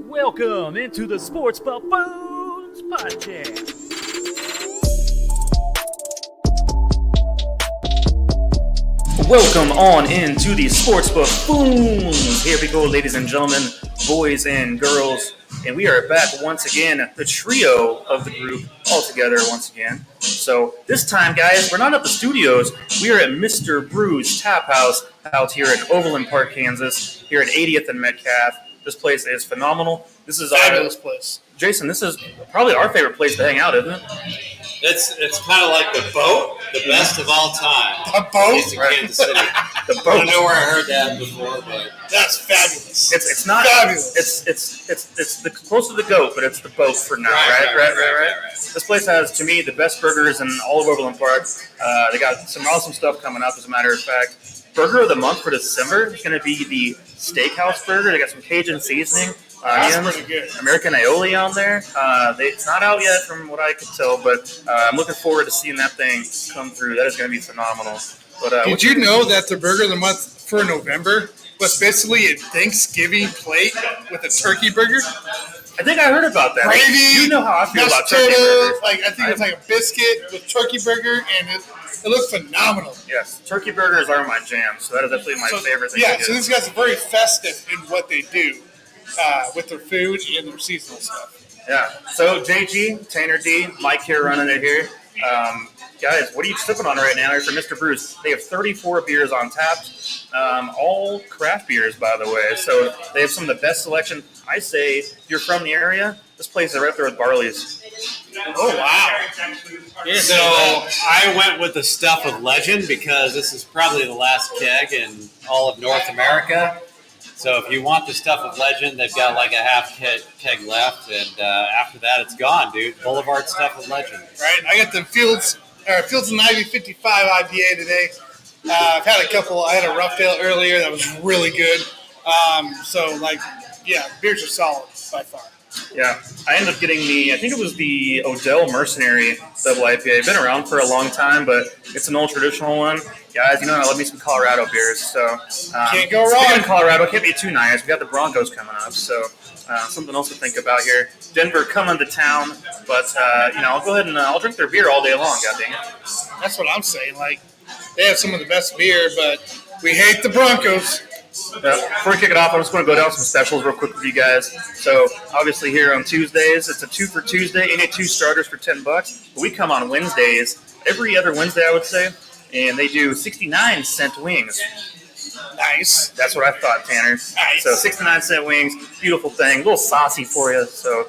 Welcome into the Sports Buffoons podcast. Welcome on into the Sports Buffoons. Here we go, ladies and gentlemen, boys and girls. And we are back once again, the trio of the group, all together once again. So this time, guys, we're not at the studios. We are at Mr. Brews Taphouse out here in Overland Park, Kansas, here at 80th and Metcalf. This place is phenomenal. This is fabulous place. Jason, this is probably our favorite place to hang out, isn't it? It's kind of like the boat, the best of all time. A boat? It's in Kansas City. The boat. I don't know where I heard that before, but that's fabulous. It's not fabulous. It's the close to the goat, but it's the boat for now. Right. This place has, to me, the best burgers in all of Overland Park. They got some awesome stuff coming up. As a matter of fact, burger of the month for December is going to be the steakhouse burger. They got some Cajun seasoning. That's pretty good. American aioli on there. It's not out yet from what I could tell, but I'm looking forward to seeing that thing come through. That is going to be phenomenal. But did you know that the burger of the month for November was basically a Thanksgiving plate with a turkey burger? I think I heard about that. Gravy, you know how I feel about turkey turkey burgers. I think it's like a biscuit with turkey burger, and it looks phenomenal. Yes, turkey burgers are my jam, so that is definitely my favorite thing. Yeah, so these guys are very festive in what they do. With their food and their seasonal stuff. Yeah. So JG, Tanner D, Mike here running it here. Guys, what are you sipping on right now? Here for Mr. Brews. They have 34 beers on tap, all craft beers, by the way. So they have some of the best selection. I say, if you're from the area, this place is right there with Barley's. Oh, wow. So I went with the stuff of legend because this is probably the last keg in all of North America. So if you want the stuff of legend, they've got like a half keg left, and after that, it's gone, dude. Boulevard stuff of legend. Right. I got the Fields and Ivy 55 IPA today. I've had a couple. I had a Rough Ale earlier that was really good. Beers are solid by far. Yeah, I ended up getting I think it was the Odell Mercenary Double IPA. Been around for a long time, but it's an old traditional one. Guys, you know I love me some Colorado beers, so can't go wrong. Speaking of Colorado, can't be too nice. We got the Broncos coming up, so something else to think about here. Denver coming to town, but I'll go ahead and I'll drink their beer all day long. God dang it. That's what I'm saying. Like they have some of the best beer, but we hate the Broncos. Before we kick it off, I'm just going to go down some specials real quick with you guys. So, obviously, here on Tuesdays, it's a 2 for Tuesday. You get 2 starters for $10. But we come on Wednesdays, every other Wednesday, I would say, and they do 69-cent wings. Nice. That's what I thought, Tanner. Nice. So, 69-cent wings, beautiful thing, a little saucy for you. So,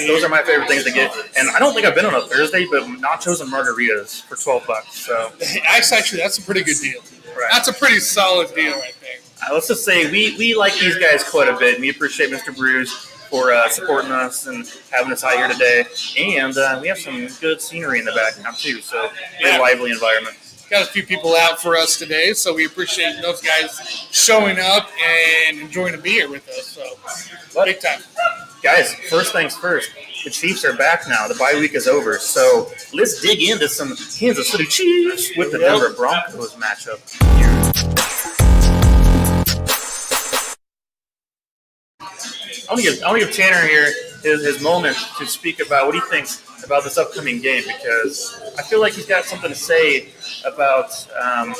those are my favorite things to get. And I don't think I've been on a Thursday, but nachos and margaritas for $12. So, actually, that's a pretty good deal. Right. That's a pretty solid deal, I think. Let's just say we like these guys quite a bit. We appreciate Mr. Brews for supporting us and having us out here today. And we have some good scenery in the background, too. So, very lively environment. Got a few people out for us today, so we appreciate those guys showing up and enjoying to be here with us. So, big time. Guys, first things first. The Chiefs are back now. The bye week is over. So, let's dig into some Kansas City Chiefs with the Denver Broncos matchup here. I want to give Tanner here his moment to speak about what he thinks about this upcoming game, because I feel like he's got something to say about some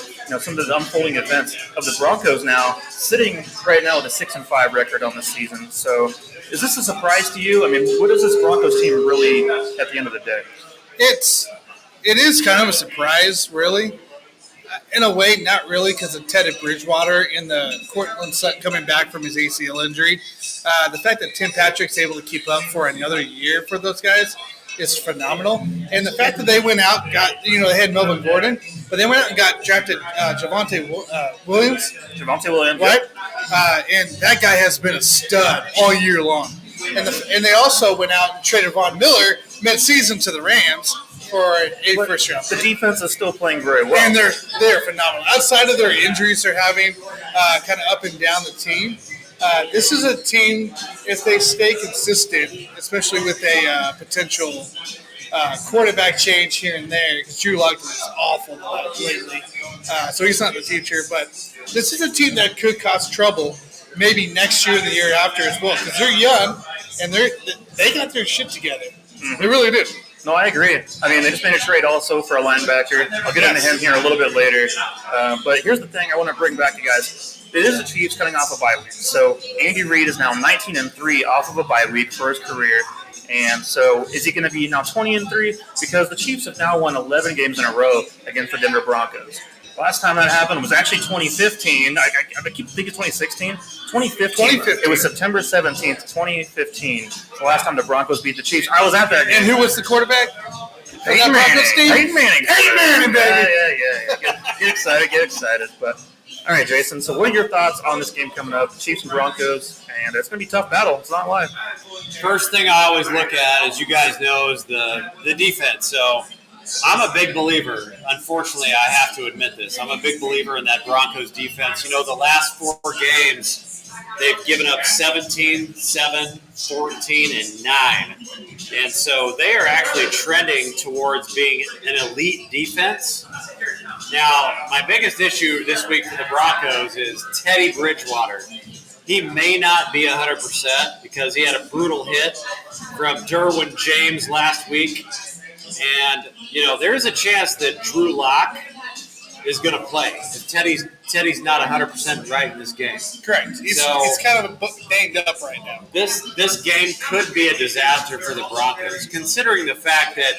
of the unfolding events of the Broncos now sitting right now with a 6-5 record on the season. So is this a surprise to you? I mean, what is this Broncos team really at the end of the day? It is kind of a surprise, really. In a way, not really, because of Teddy Bridgewater and the Cortland Sutton coming back from his ACL injury. The fact that Tim Patrick's able to keep up for another year for those guys is phenomenal. And the fact that they went out, they had Melvin Gordon, but they went out and got drafted Javonte Williams. Right? And that guy has been a stud all year long. And they also went out and traded Von Miller mid-season to the Rams for a first round. The defense is still playing very well. And they're phenomenal. Outside of their injuries they're having kind of up and down the team, this is a team, if they stay consistent, especially with a potential quarterback change here and there, because Drew Lock is awful lately, so he's not the future. But this is a team that could cause trouble maybe next year and the year after as well, because they're young and they got their shit together. They really do. No, I agree. I mean, they just made a trade also for a linebacker. I'll get into him here a little bit later. But here's the thing I want to bring back to you guys. It is the Chiefs coming off a bye week. So Andy Reid is now 19-3 off of a bye week for his career. And so is he going to be now 20-3? Because the Chiefs have now won 11 games in a row against the Denver Broncos. Last time that happened was actually 2015. I keep thinking 2016. 2015. It was September 17th, 2015. The last time the Broncos beat the Chiefs. I was at that game. And who was the quarterback? Peyton Manning. Peyton Manning, baby. Yeah. Get excited. But all right, Jason. So what are your thoughts on this game coming up? Chiefs and Broncos, and it's going to be a tough battle. It's not live. First thing I always look at, as you guys know, is the defense. So I'm a big believer. Unfortunately, I have to admit this. I'm a big believer in that Broncos defense. You know, the last 4 games, they've given up 17, 7, 14, and 9. And so they are actually trending towards being an elite defense. Now, my biggest issue this week for the Broncos is Teddy Bridgewater. He may not be 100% because he had a brutal hit from Derwin James last week. And, you know, there's a chance that Drew Lock is going to play if Teddy's not 100% right in this game. Correct. He's kind of banged up right now. This game could be a disaster for the Broncos, considering the fact that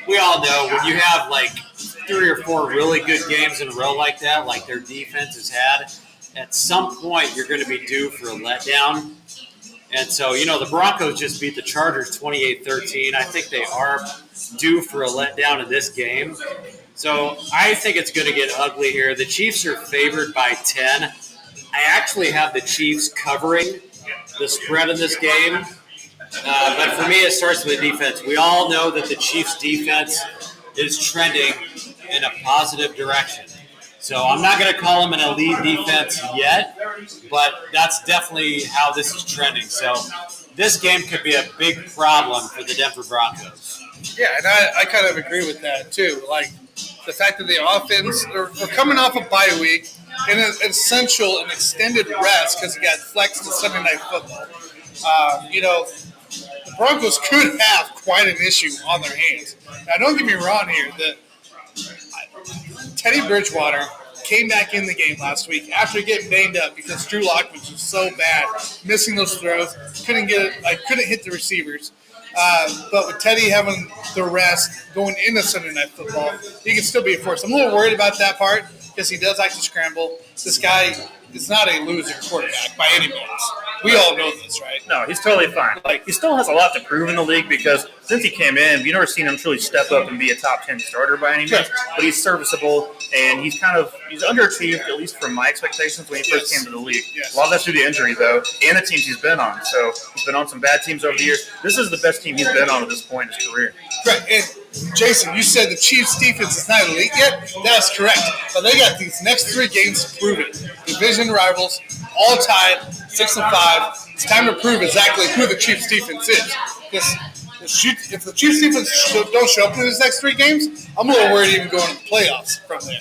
we all know when you have like 3 or 4 really good games in a row like that, like their defense has had, at some point you're going to be due for a letdown. And so, you know, the Broncos just beat the Chargers 28-13. I think they are due for a letdown in this game. So I think it's going to get ugly here. The Chiefs are favored by 10. I actually have the Chiefs covering the spread in this game. But for me, it starts with the defense. We all know that the Chiefs' defense is trending in a positive direction. So I'm not going to call them an elite defense yet, but that's definitely how this is trending. So this game could be a big problem for the Denver Broncos. Yeah, and I kind of agree with that too. Like the fact that the offense, we're coming off a bye week and an essential and extended rest because it got flexed to Sunday Night Football. You know, the Broncos could have quite an issue on their hands. Now, don't get me wrong here. Teddy Bridgewater came back in the game last week after getting banged up because Drew Lock was just so bad, missing those throws, couldn't hit the receivers. But with Teddy having the rest going into Sunday Night Football, he can still be a force. I'm a little worried about that part because he does like to scramble. This guy is not a loser quarterback by any means. We all know this, right? No, he's totally fine. Like, he still has a lot to prove in the league because since he came in, we've never seen him truly step up and be a top 10 starter by any means. But he's serviceable, and he's underachieved, at least from my expectations, when he first came to the league. Yes. A lot of that's due to injury, though, and the teams he's been on. So he's been on some bad teams over the years. This is the best team he's been on at this point in his career. Right, and Jason, you said the Chiefs' defense is not elite yet. That's correct. But they got these next 3 games to prove it. Division rivals, all tied, 6-5. It's time to prove exactly who the Chiefs' defense is. Because if the Chiefs' defense don't show up in these next 3 games, I'm a little worried even going to the playoffs from there.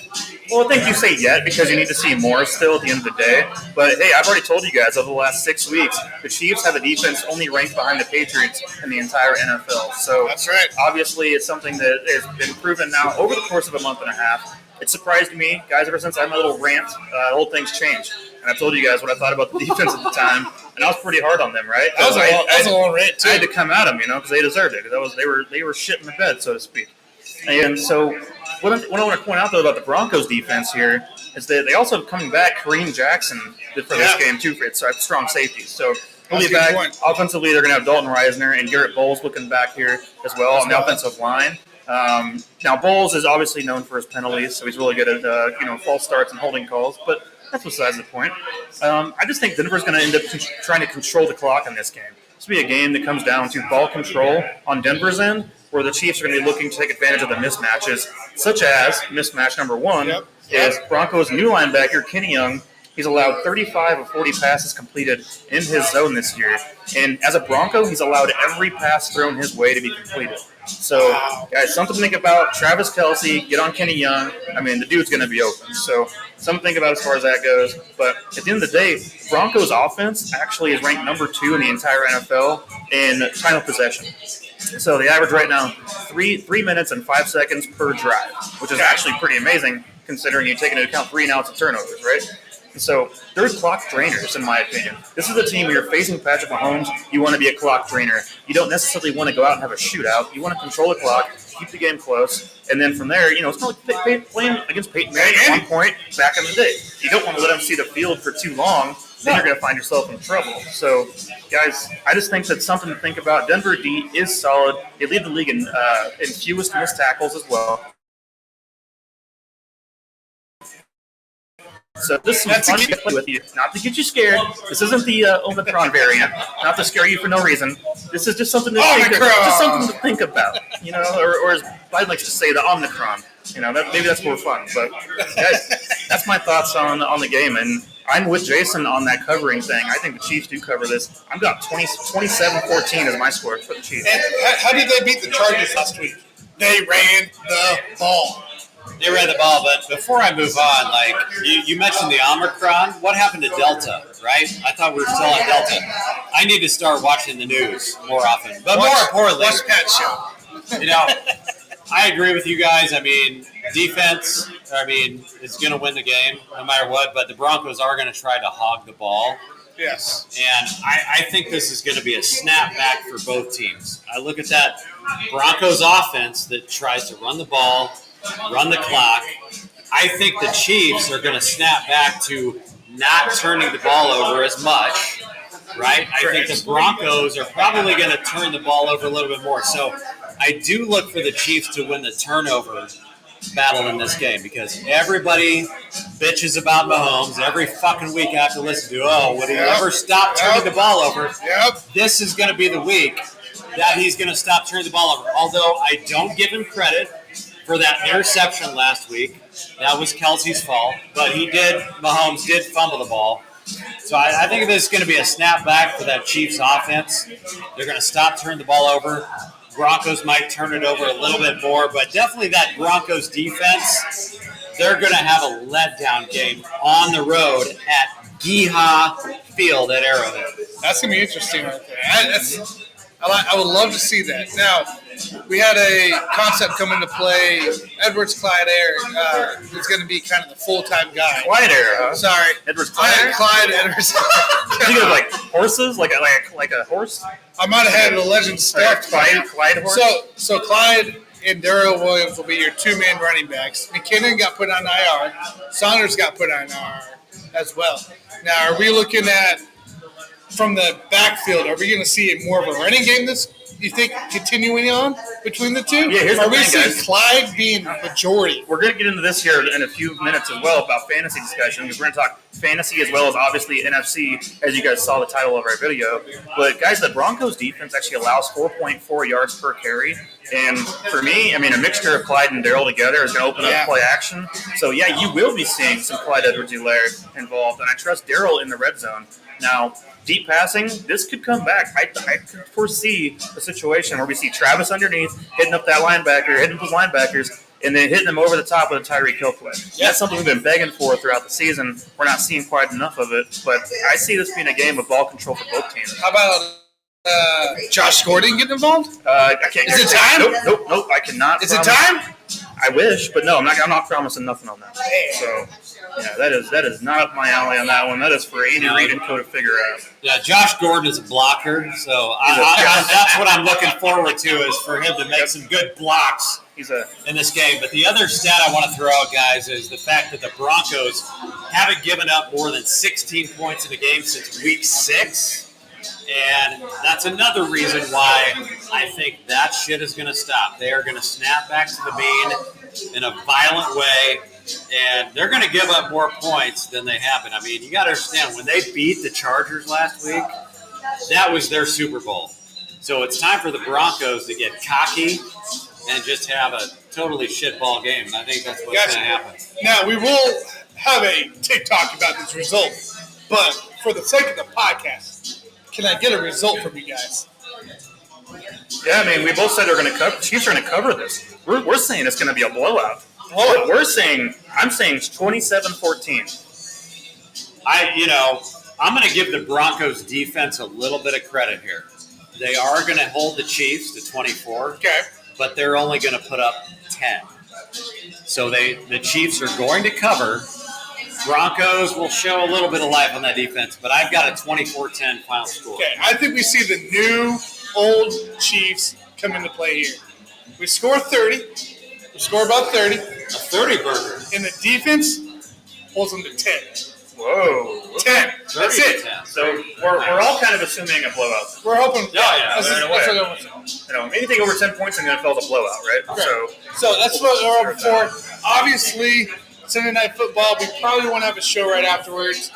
Well, I think you say yet because you need to see more still at the end of the day. But, hey, I've already told you guys over the last 6 weeks, the Chiefs have a defense only ranked behind the Patriots in the entire NFL. So that's right. Obviously, it's something that has been proven now over the course of a month and a half. It surprised me, guys, ever since I had my little rant, the whole thing's changed. And I told you guys what I thought about the defense at the time, and I was pretty hard on them, right? That was a long rant, too. I had to come at them, because they deserved it. They were shit in the bed, so to speak. And so what I want to point out, though, about the Broncos defense here is that they also have coming back Kareem Jackson for this game, too, for its strong safeties. So he'll be back. Offensively, they're going to have Dalton Reisner and Garrett Bowles looking back here as well on the offensive line. Now, Bowles is obviously known for his penalties, so he's really good at false starts and holding calls, but that's besides the point. I just think Denver's going to end up trying to control the clock in this game. This will be a game that comes down to ball control on Denver's end, where the Chiefs are going to be looking to take advantage of the mismatches, such as mismatch number 1 is Broncos' new linebacker, Kenny Young. He's allowed 35 of 40 passes completed in his zone this year. And as a Bronco, he's allowed every pass thrown his way to be completed. So, guys, something to think about. Travis Kelce, get on Kenny Young. I mean, the dude's going to be open. So, something to think about as far as that goes. But at the end of the day, Broncos offense actually is ranked number 2 in the entire NFL in time of possession. So, the average right now, 3 minutes and 5 seconds per drive, which is actually pretty amazing considering you take into account 3 and outs of turnovers, right? So they're clock drainers, in my opinion. This is a team where you're facing Patrick Mahomes. You want to be a clock drainer. You don't necessarily want to go out and have a shootout. You want to control the clock, keep the game close, and then from there, it's not like playing against Peyton Manning at one point back in the day. You don't want to let him see the field for too long. Then you're going to find yourself in trouble. So, guys, I just think that's something to think about. Denver D is solid. They lead the league in fewest missed tackles as well. So this is fun to play with you, not to get you scared. This isn't the Omicron variant, not to scare you for no reason. This is just something to think about, or as Biden likes to say, the Omicron. Maybe that's more fun. But guys, that's my thoughts on the game, and I'm with Jason on that covering thing. I think the Chiefs do cover this. I've got 27-14 as my score for the Chiefs. And how did they beat the Chargers last week? They ran the ball. They ran the ball, but before I move on, you mentioned the Omicron. What happened to Delta, right? I thought we were still on Delta. I need to start watching the news more often. But more importantly, watch Pat's show. I agree with you guys. I mean, defense, is going to win the game no matter what, but the Broncos are going to try to hog the ball. Yes. And I think this is going to be a snapback for both teams. I look at that Broncos offense that tries to run the ball, run the clock. I think the Chiefs are going to snap back to not turning the ball over as much, right? I think the Broncos are probably going to turn the ball over a little bit more. So I do look for the Chiefs to win the turnover battle in this game because everybody bitches about Mahomes every fucking week. I have to listen to, would he ever stop turning the ball over? Yep. This is going to be the week that he's going to stop turning the ball over. Although I don't give him credit for that interception last week. That was Kelce's fault. But Mahomes did fumble the ball. So I think this is going to be a snapback for that Chiefs offense. They're going to stop turning the ball over. Broncos might turn it over a little bit more, but definitely that Broncos defense, they're going to have a letdown game on the road at Geha Field at Arrowhead. That's going to be interesting right there. I would love to see that. Now, we had a concept come into play. Edwards Clyde is going to be kind of the full-time guy. Clyde huh? Sorry. Edwards Clyde Clyde Edwards. You think of like horses? Like a horse? I might have had the legend stuff. Clyde horse? So Clyde and Darrell Williams will be your two-man running backs. McKinnon got put on IR. Saunders got put on IR as well. Now, are we looking at, from the backfield, are we going to see more of a running game you think, continuing on between the two? Yeah, here's the thing, guys. Are we seeing Clyde being majority? We're going to get into this here in a few minutes as well about fantasy discussion because we're going to talk fantasy as well as obviously NFC, as you guys saw the title of our video. But, guys, the Broncos defense actually allows 4.4 yards per carry. And for me, a mixture of Clyde and Darrell together is going to open up play action. So, yeah, you will be seeing some Clyde Edwards-Helaire involved. And I trust Darrell in the red zone. Now, deep passing, this could come back. I could foresee a situation where we see Travis underneath, hitting up that linebacker, hitting those linebackers, and then hitting them over the top with a Tyreek Hill play. That's something we've been begging for throughout the season. We're not seeing quite enough of it, but I see this being a game of ball control for both teams. How about Josh Gordon getting involved? I can't. Is it time? Nope. I cannot. Is it time? I wish, but no, I'm not promising nothing on that. So, yeah, that is not my alley on that one. That is for Andy Reid and Co to figure out. Yeah, Josh Gordon is a blocker, so that's what I'm looking forward to is for him to make some good blocks in this game. But the other stat I want to throw out, guys, is the fact that the Broncos haven't given up more than 16 points in a game since week 6. And that's another reason why I think that shit is going to stop. They are going to snap back to the mean in a violent way, and they're going to give up more points than they have been. You got to understand, when they beat the Chargers last week, that was their Super Bowl. So it's time for the Broncos to get cocky and just have a totally shitball game. And I think that's what's going to happen. Now, we will have a TikTok about this result, but for the sake of the podcast, can I get a result from you guys? Yeah, I mean, we both said they're going to cover. Chiefs are going to cover this. We're saying it's going to be a blowout. I'm saying 27-14. I'm going to give the Broncos defense a little bit of credit here. They are going to hold the Chiefs to 24, but they're only going to put up 10. So the Chiefs are going to cover. Broncos will show a little bit of life on that defense, but I've got a 24-10 final score. Okay, I think we see the new old Chiefs come into play here. We score 30. We score about 30. A 30-burger. And the defense holds them to 10. Whoa. 10. That's it. 10. So we're all kind of assuming a blowout. We're hoping. Yeah. That's anything over 10 points in the NFL is a blowout, right? Okay. So that's what we're hoping for. Obviously, Sunday Night Football, we probably won't have a show right afterwards.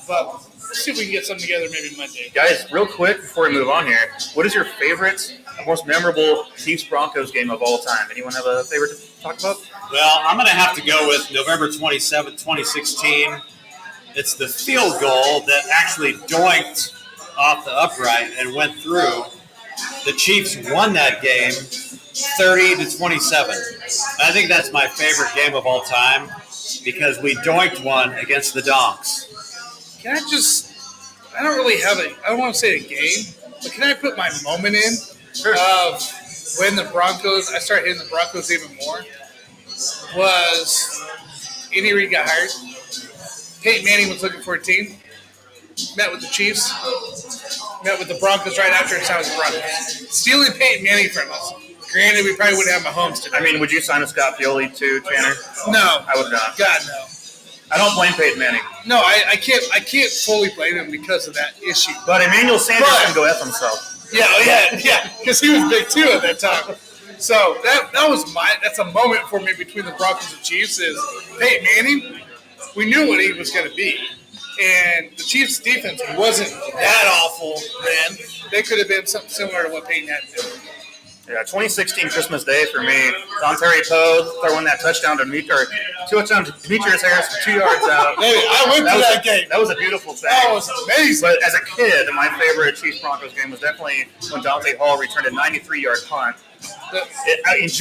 But we'll see if we can get something together maybe Monday. Guys, real quick before we move on here, what is your favorite, most memorable Chiefs-Broncos game of all time? Anyone have a favorite to talk about? Well, I'm going to have to go with November 27th, 2016. It's the field goal that actually doinked off the upright and went through. The Chiefs won that game 30-27. I think that's my favorite game of all time because we doinked one against the Donks. Can I don't really have I don't want to say a game, but can I put my moment in of when I started hitting the Broncos even more, was Andy Reid got hired. Peyton Manning was looking for a team, met with the Chiefs, met with the Broncos right after and signed with the Broncos. Stealing Peyton Manning from us. Granted, we probably wouldn't have Mahomes today. I mean, would you sign a Scott Pioli too, Tanner? No. I would not. God, no. I don't blame Peyton Manning. No, I can't fully blame him because of that issue. But Emmanuel Sanders can go F himself. Yeah, because he was big too at that time. So that's a moment for me between the Broncos and Chiefs is Peyton Manning. We knew what he was going to be. And the Chiefs' defense wasn't that awful then. They could have been something similar to what Peyton had to do. Yeah, 2016 Christmas Day for me. Terry Poe throwing that touchdown to Demetrius Harris for 2 yards out. Hey, I went to that game. That was a beautiful thing. That was amazing. But as a kid, my favorite Chiefs-Broncos game was definitely when Dante Hall returned a 93-yard punt. The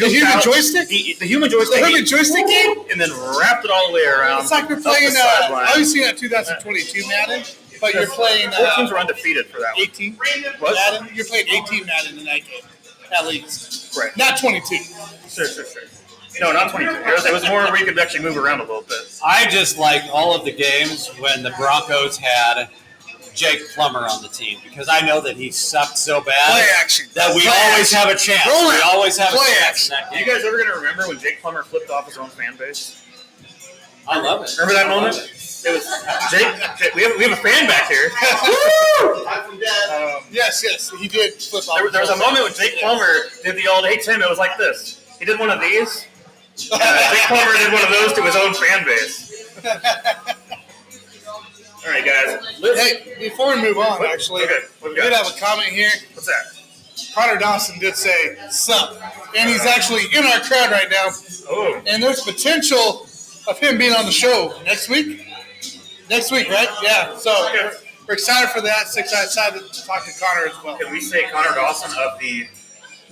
human joystick? The human joystick. The human joystick game? And then wrapped it all the way around. It's like we're playing, obviously not 2022 Madden, but you're playing. 4 teams were undefeated for that 18 Madden? You're playing 18 Madden in that game, at least. Right. Not 22. Sure. No, not 22. It was more where you could actually move around a little bit. I just liked all of the games when the Broncos had Jake Plummer on the team because I know that he sucked so bad Play action. that we Play always action. have a chance. Roll We it. always have Play a chance action. in that Are you game. guys ever going to remember when Jake Plummer flipped off his own fan base? I love it. Remember that moment? It was Jake. We have a fan back here. Yes, he did flip off. There was a moment when Jake Plummer did the old, "Hey Tim," it was like this. He did one of these. Jake Plummer did one of those to his own fan base. All right, guys. Hey, before we move on, actually, we we did have a comment here. What's that? Connor Dawson did say, "Sup," and he's actually in our crowd right now. Oh. And there's potential of him being on the show next week. Next week, right? Yeah. So we're excited for that. Excited to talk to Connor as well. Can we say Connor Dawson of the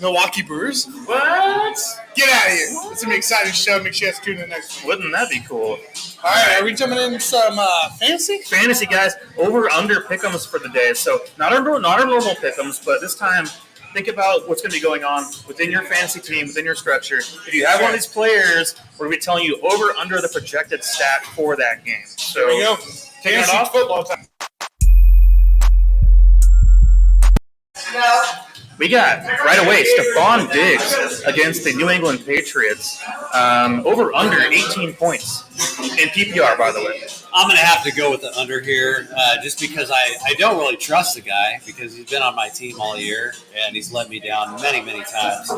Milwaukee Brewers? what? Get out of here. It's going to be an exciting show. Make sure you guys tune in next week. Wouldn't that be cool? All right. Are we jumping in some fantasy? Fantasy, guys. Over/under pick'ems for the day. So not our normal pick'ems, but this time think about what's going to be going on within your fantasy team, within your structure. If you have one of these players, we're going to be telling you over/under the projected stat for that game. So There we go. Taking it Fantasy off. football time. We got right away Stephon Diggs against the New England Patriots. Over/under 18 points in PPR, by the way. I'm going to have to go with the under here just because I don't really trust the guy because he's been on my team all year and he's let me down many, many times.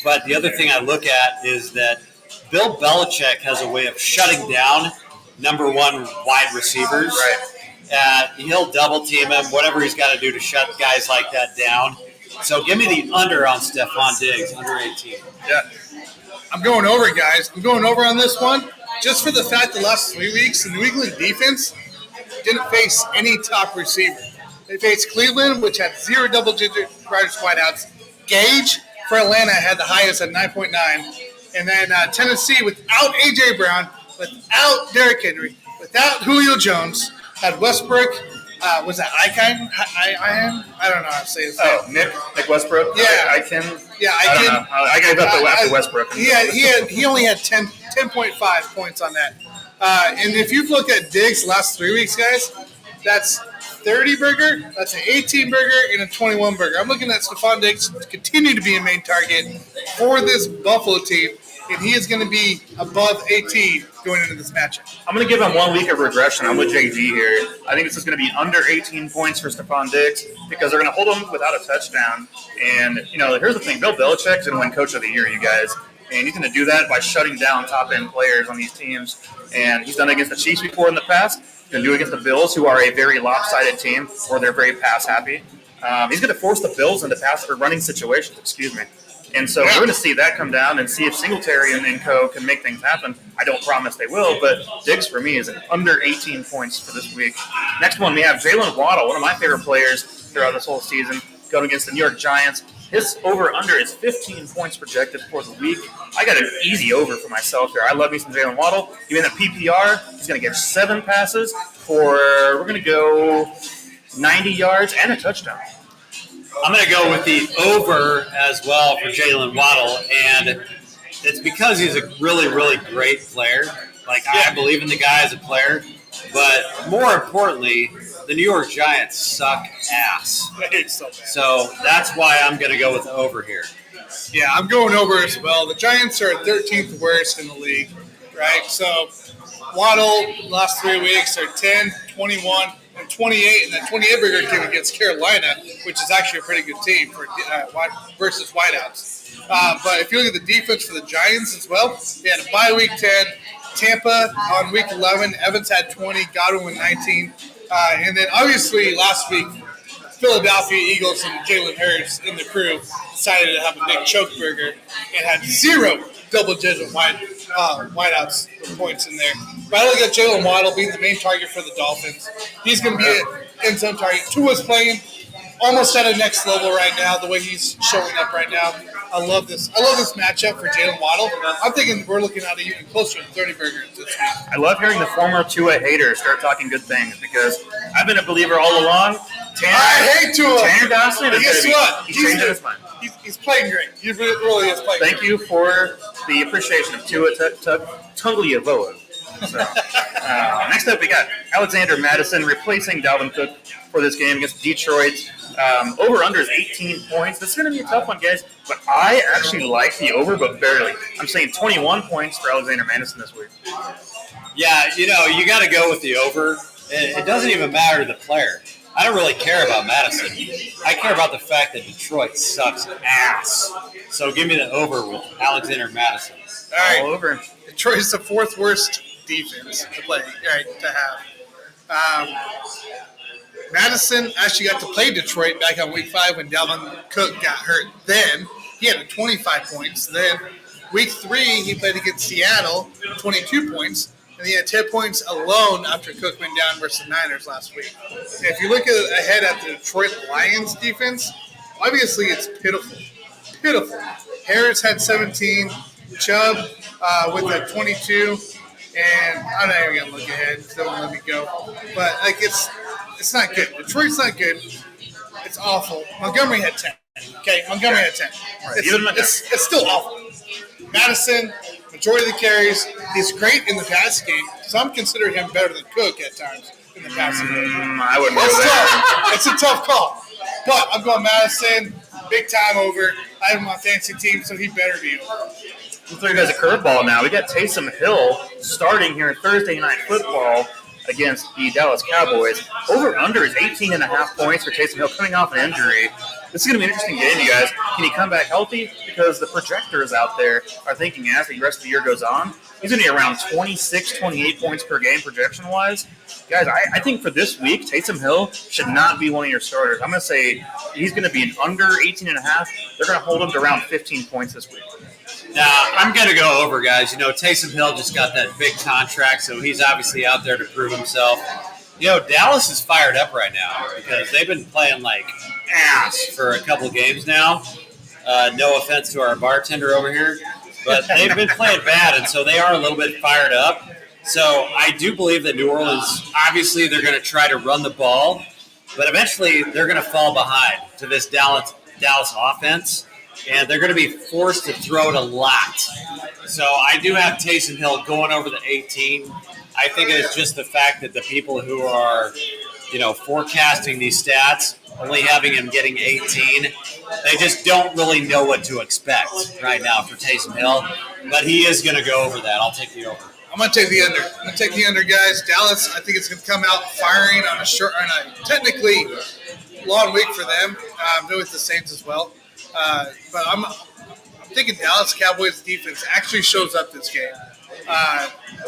But the other thing I look at is that Bill Belichick has a way of shutting down number one wide receivers. Right. He'll double team him, whatever he's got to do to shut guys like that down. So give me the under on Stephon Diggs, under 18. Yeah. I'm going over, guys. I'm going over on this one just for the fact the last 3 weeks, the New England defense didn't face any top receiver. They faced Cleveland, which had 0 double-digit practice wideouts, Gage for Atlanta had the highest at 9.9. And then Tennessee, without A.J. Brown, without Derrick Henry, without Julio Jones, had Westbrook. Was that Icon? I don't know how to say his name. Oh, Nick Westbrook? Yeah. Icon? Yeah, I don't know. I gave up after Westbrook. He only had 10.5 points on that. And if you look at Diggs' last 3 weeks, guys, that's 30 burger, that's an 18 burger, and a 21 burger. I'm looking at Stephon Diggs to continue to be a main target for this Buffalo team, and he is going to be above 18 going into this matchup. I'm going to give him 1 week of regression. I'm with JG here. I think this is going to be under 18 points for Stephon Diggs because they're going to hold him without a touchdown. And, here's the thing. Bill Belichick's going to win Coach of the Year, you guys. And he's going to do that by shutting down top-end players on these teams. And he's done it against the Chiefs before in the past. He's going to do it against the Bills, who are a very lopsided team, or they're very pass-happy. He's going to force the Bills into running situations, And so we're going to see that come down and see if Singletary and co. can make things happen. I don't promise they will, but Diggs for me is an under 18 points for this week. Next one, we have Jalen Waddle, one of my favorite players throughout this whole season, going against the New York Giants. His over-under is 15 points projected for the week. I got an easy over for myself here. I love me some Jalen Waddle. Even in the PPR, he's going to get 7 passes for, we're going to go 90 yards and a touchdown. I'm going to go with the over as well for Jalen Waddle, and it's because he's a really, really great player. I believe in the guy as a player, but more importantly, the New York Giants suck ass. So that's why I'm going to go with the over here. Yeah, I'm going over as well. The Giants are 13th worst in the league, right? So Waddle, last 3 weeks, are 10, 21, and 28, and that 28 burger team against Carolina, which is actually a pretty good team for versus wideouts. But if you look at the defense for the Giants as well, they had a bye week 10, Tampa on week 11, Evans had 20, Godwin with 19, and then obviously last week, Philadelphia Eagles and Jalen Hurts in the crew decided to have a big choke burger and had 0 double-digit wideouts with points in there. But I look at Jalen Waddle being the main target for the Dolphins. He's going to be an end-zone target. Tua's playing almost at a next level right now, the way he's showing up right now. I love this matchup for Jalen Waddle. I'm thinking we're looking at even closer to 30 burgers this week. I love hearing the former Tua haters start talking good things because I've been a believer all along. I hate Tua. Tanner Dawson is guess what? He's changing his mind. He's playing great. He really is playing great. Thank you for the appreciation of Tua Tagovailoa. So, next up, we got Alexander Madison replacing Dalvin Cook for this game against Detroit. Over-under is 18 points. This is going to be a tough one, guys, but I actually like the over, but barely. I'm saying 21 points for Alexander Madison this week. Yeah, you got to go with the over. It doesn't even matter to the player. I don't really care about Madison. I care about the fact that Detroit sucks ass. So give me the over with Alexander Madison. All right. All over. Detroit's the 4th worst defense to play, to have. Madison actually got to play Detroit back on week 5 when Dalvin Cook got hurt. Then he had 25 points. Then week 3 he played against Seattle, 22 points. And he had 10 points alone after Cook went down versus the Niners last week. And if you look ahead at the Detroit Lions defense, obviously it's pitiful. Pitiful. Harris had 17, Chubb with a 22, and I'm not even going to look ahead. They won't let me go. But, it's not good. Detroit's not good. It's awful. Montgomery had 10. Okay, Montgomery had 10. Right. It's still awful. Madison, majority of the carries, he's great in the pass game. Some consider him better than Cook at times in the passing game. I wouldn't go there. It's a tough call. But I'm going Madison, big time over. I have him on fantasy team, so he better be over. We'll throw you guys a curveball now. We got Taysom Hill starting here Thursday Night Football against the Dallas Cowboys. Over-under is 18.5 points for Taysom Hill coming off an injury. This is going to be an interesting game, you guys. Can he come back healthy? Because the projectors out there are thinking as the rest of the year goes on, he's going to be around 26, 28 points per game projection-wise. Guys, I think for this week, Taysom Hill should not be one of your starters. I'm going to say he's going to be an under 18.5. They're going to hold him to around 15 points this week. Now, I'm going to go over, guys. Taysom Hill just got that big contract, so he's obviously out there to prove himself. Dallas is fired up right now because they've been playing like ass for a couple games now. No offense to our bartender over here, but they've been playing bad, and so they are a little bit fired up. So I do believe that New Orleans, obviously, they're going to try to run the ball, but eventually they're going to fall behind to this Dallas offense, and they're going to be forced to throw it a lot. So I do have Taysom Hill going over the 18. I think it's just the fact that the people who are, forecasting these stats, only having him getting 18, they just don't really know what to expect right now for Taysom Hill. But he is going to go over that. I'll take the over. I'm going to take the under. I'm going to take the under, guys. Dallas, I think it's going to come out firing on a technically long week for them. I'm doing with the Saints as well. But I'm thinking Dallas Cowboys defense actually shows up this game.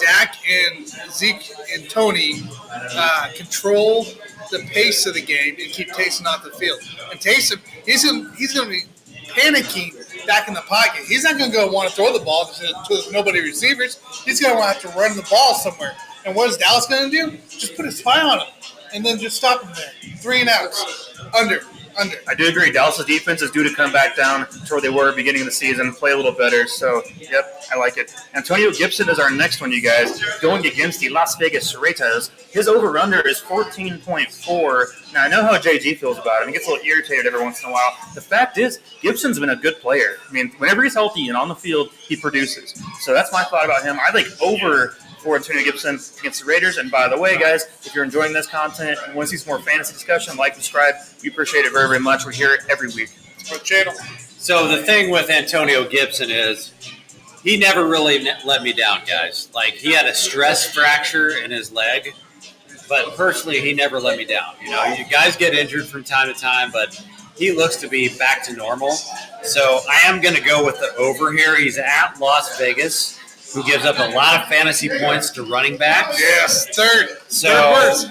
Dak and Zeke and Tony control the pace of the game and keep Taysom off the field. And Taysom, he's going to be panicking back in the pocket. He's not going to want to throw the ball to nobody receivers. He's going to have to run the ball somewhere. And what is Dallas going to do? Just put his spy on him and then just stop him there. 3 and outs. Under. I do agree. Dallas' defense is due to come back down to where they were beginning of the season, play a little better. So, yep, I like it. Antonio Gibson is our next one, you guys. Going against the Las Vegas Raiders. His over-under is 14.4. Now, I know how JG feels about him. He gets a little irritated every once in a while. The fact is, Gibson's been a good player. I mean, whenever he's healthy and on the field, he produces. So that's my thought about him. I like over for Antonio Gibson against the Raiders. And by the way, guys, if you're enjoying this content and want to see some more fantasy discussion, like, subscribe. We appreciate it very, very much. We're here every week. Channel. So the thing with Antonio Gibson is he never really let me down, guys. Like, he had a stress fracture in his leg, but personally, he never let me down. You guys get injured from time to time, but he looks to be back to normal. So I am going to go with the over here. He's at Las Vegas, who gives up a lot of fantasy points to running backs. Yes, third. So, worst.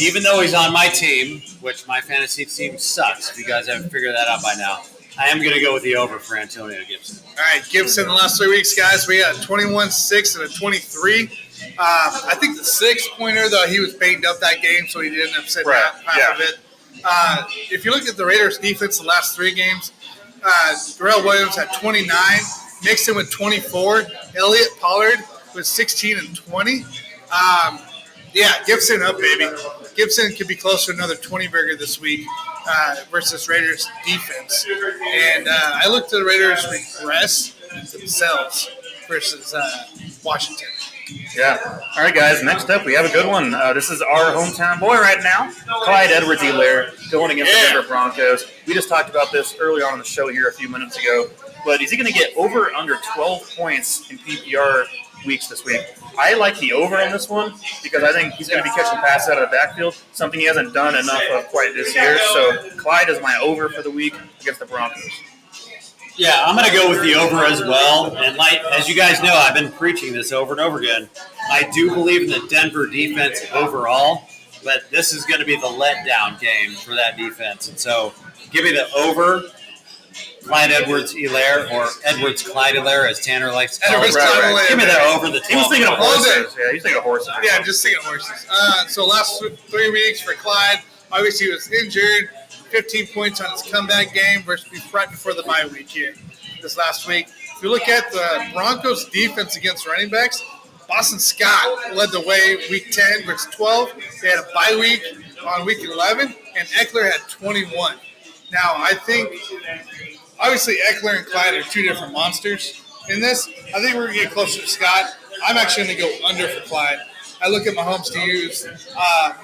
Even though he's on my team, which my fantasy team sucks, if you guys haven't figured that out by now, I am going to go with the over for Antonio Gibson. All right, Gibson, the last 3 weeks, guys, we had a 21-6 and a 23. I think the 6-pointer, though, he was banged up that game, so he didn't have set half of it. If you look at the Raiders' defense the last 3 games, Darrell Williams had 29, Mixon with 24, Elliott Pollard with 16 and 20. Gibson up, baby. Gibson could be close to another 20-burger this week versus Raiders defense. And I looked at the Raiders regress themselves versus Washington. Yeah. All right, guys. Next up, we have a good one. This is our hometown boy right now, Clyde Edwards going against the Denver Broncos. We just talked about this earlier on in the show here a few minutes ago. But is he going to get over or under 12 points in PPR weeks this week? I like the over on this one because I think he's going to be catching passes out of the backfield, something he hasn't done enough of quite this year. So Clyde is my over for the week against the Broncos. Yeah, I'm going to go with the over as well. And as you guys know, I've been preaching this over and over again. I do believe in the Denver defense overall, but this is going to be the letdown game for that defense. And so give me the over. Clyde Edwards-Helaire, or Edwards-Clyde-Helaire, as Tanner likes to call it. Right. Give me that over the 12. He was thinking of horses. Yeah, he's thinking of horses. Yeah, just thinking of horses. So last 3 weeks for Clyde, obviously he was injured. 15 points on his comeback game versus right before the bye week here this last week. If you look at the Broncos' defense against running backs, Boston Scott led the way week 10 versus 12. They had a bye week on week 11, and Eckler had 21. Now, I think obviously Eckler and Clyde are 2 different monsters in this. I think we're going to get closer to Scott. I'm actually going to go under for Clyde. I look at Mahomes to use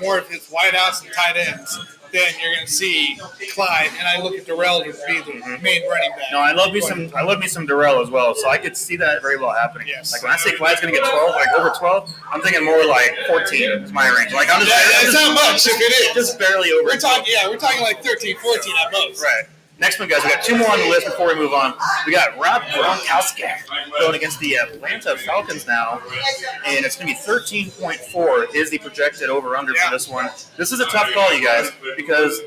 more of his wideouts and tight ends. Then you're going to see Clyde, and I look at Darrell to be the main running back. No, I love me some Darrell as well, so I could see that very well happening. Yes. Like when I say Clyde's going to get 12, like over 12, I'm thinking more like 14 is my range. Like I'm just, it's not much if it is. Just barely over. We're talking like 13, 14 at most. Right. Next one, guys. We got 2 more on the list before we move on. We got Rob Gronkowski going against the Atlanta Falcons now, and it's going to be 13.4 is the projected over/under for this one. This is a tough call, you guys, because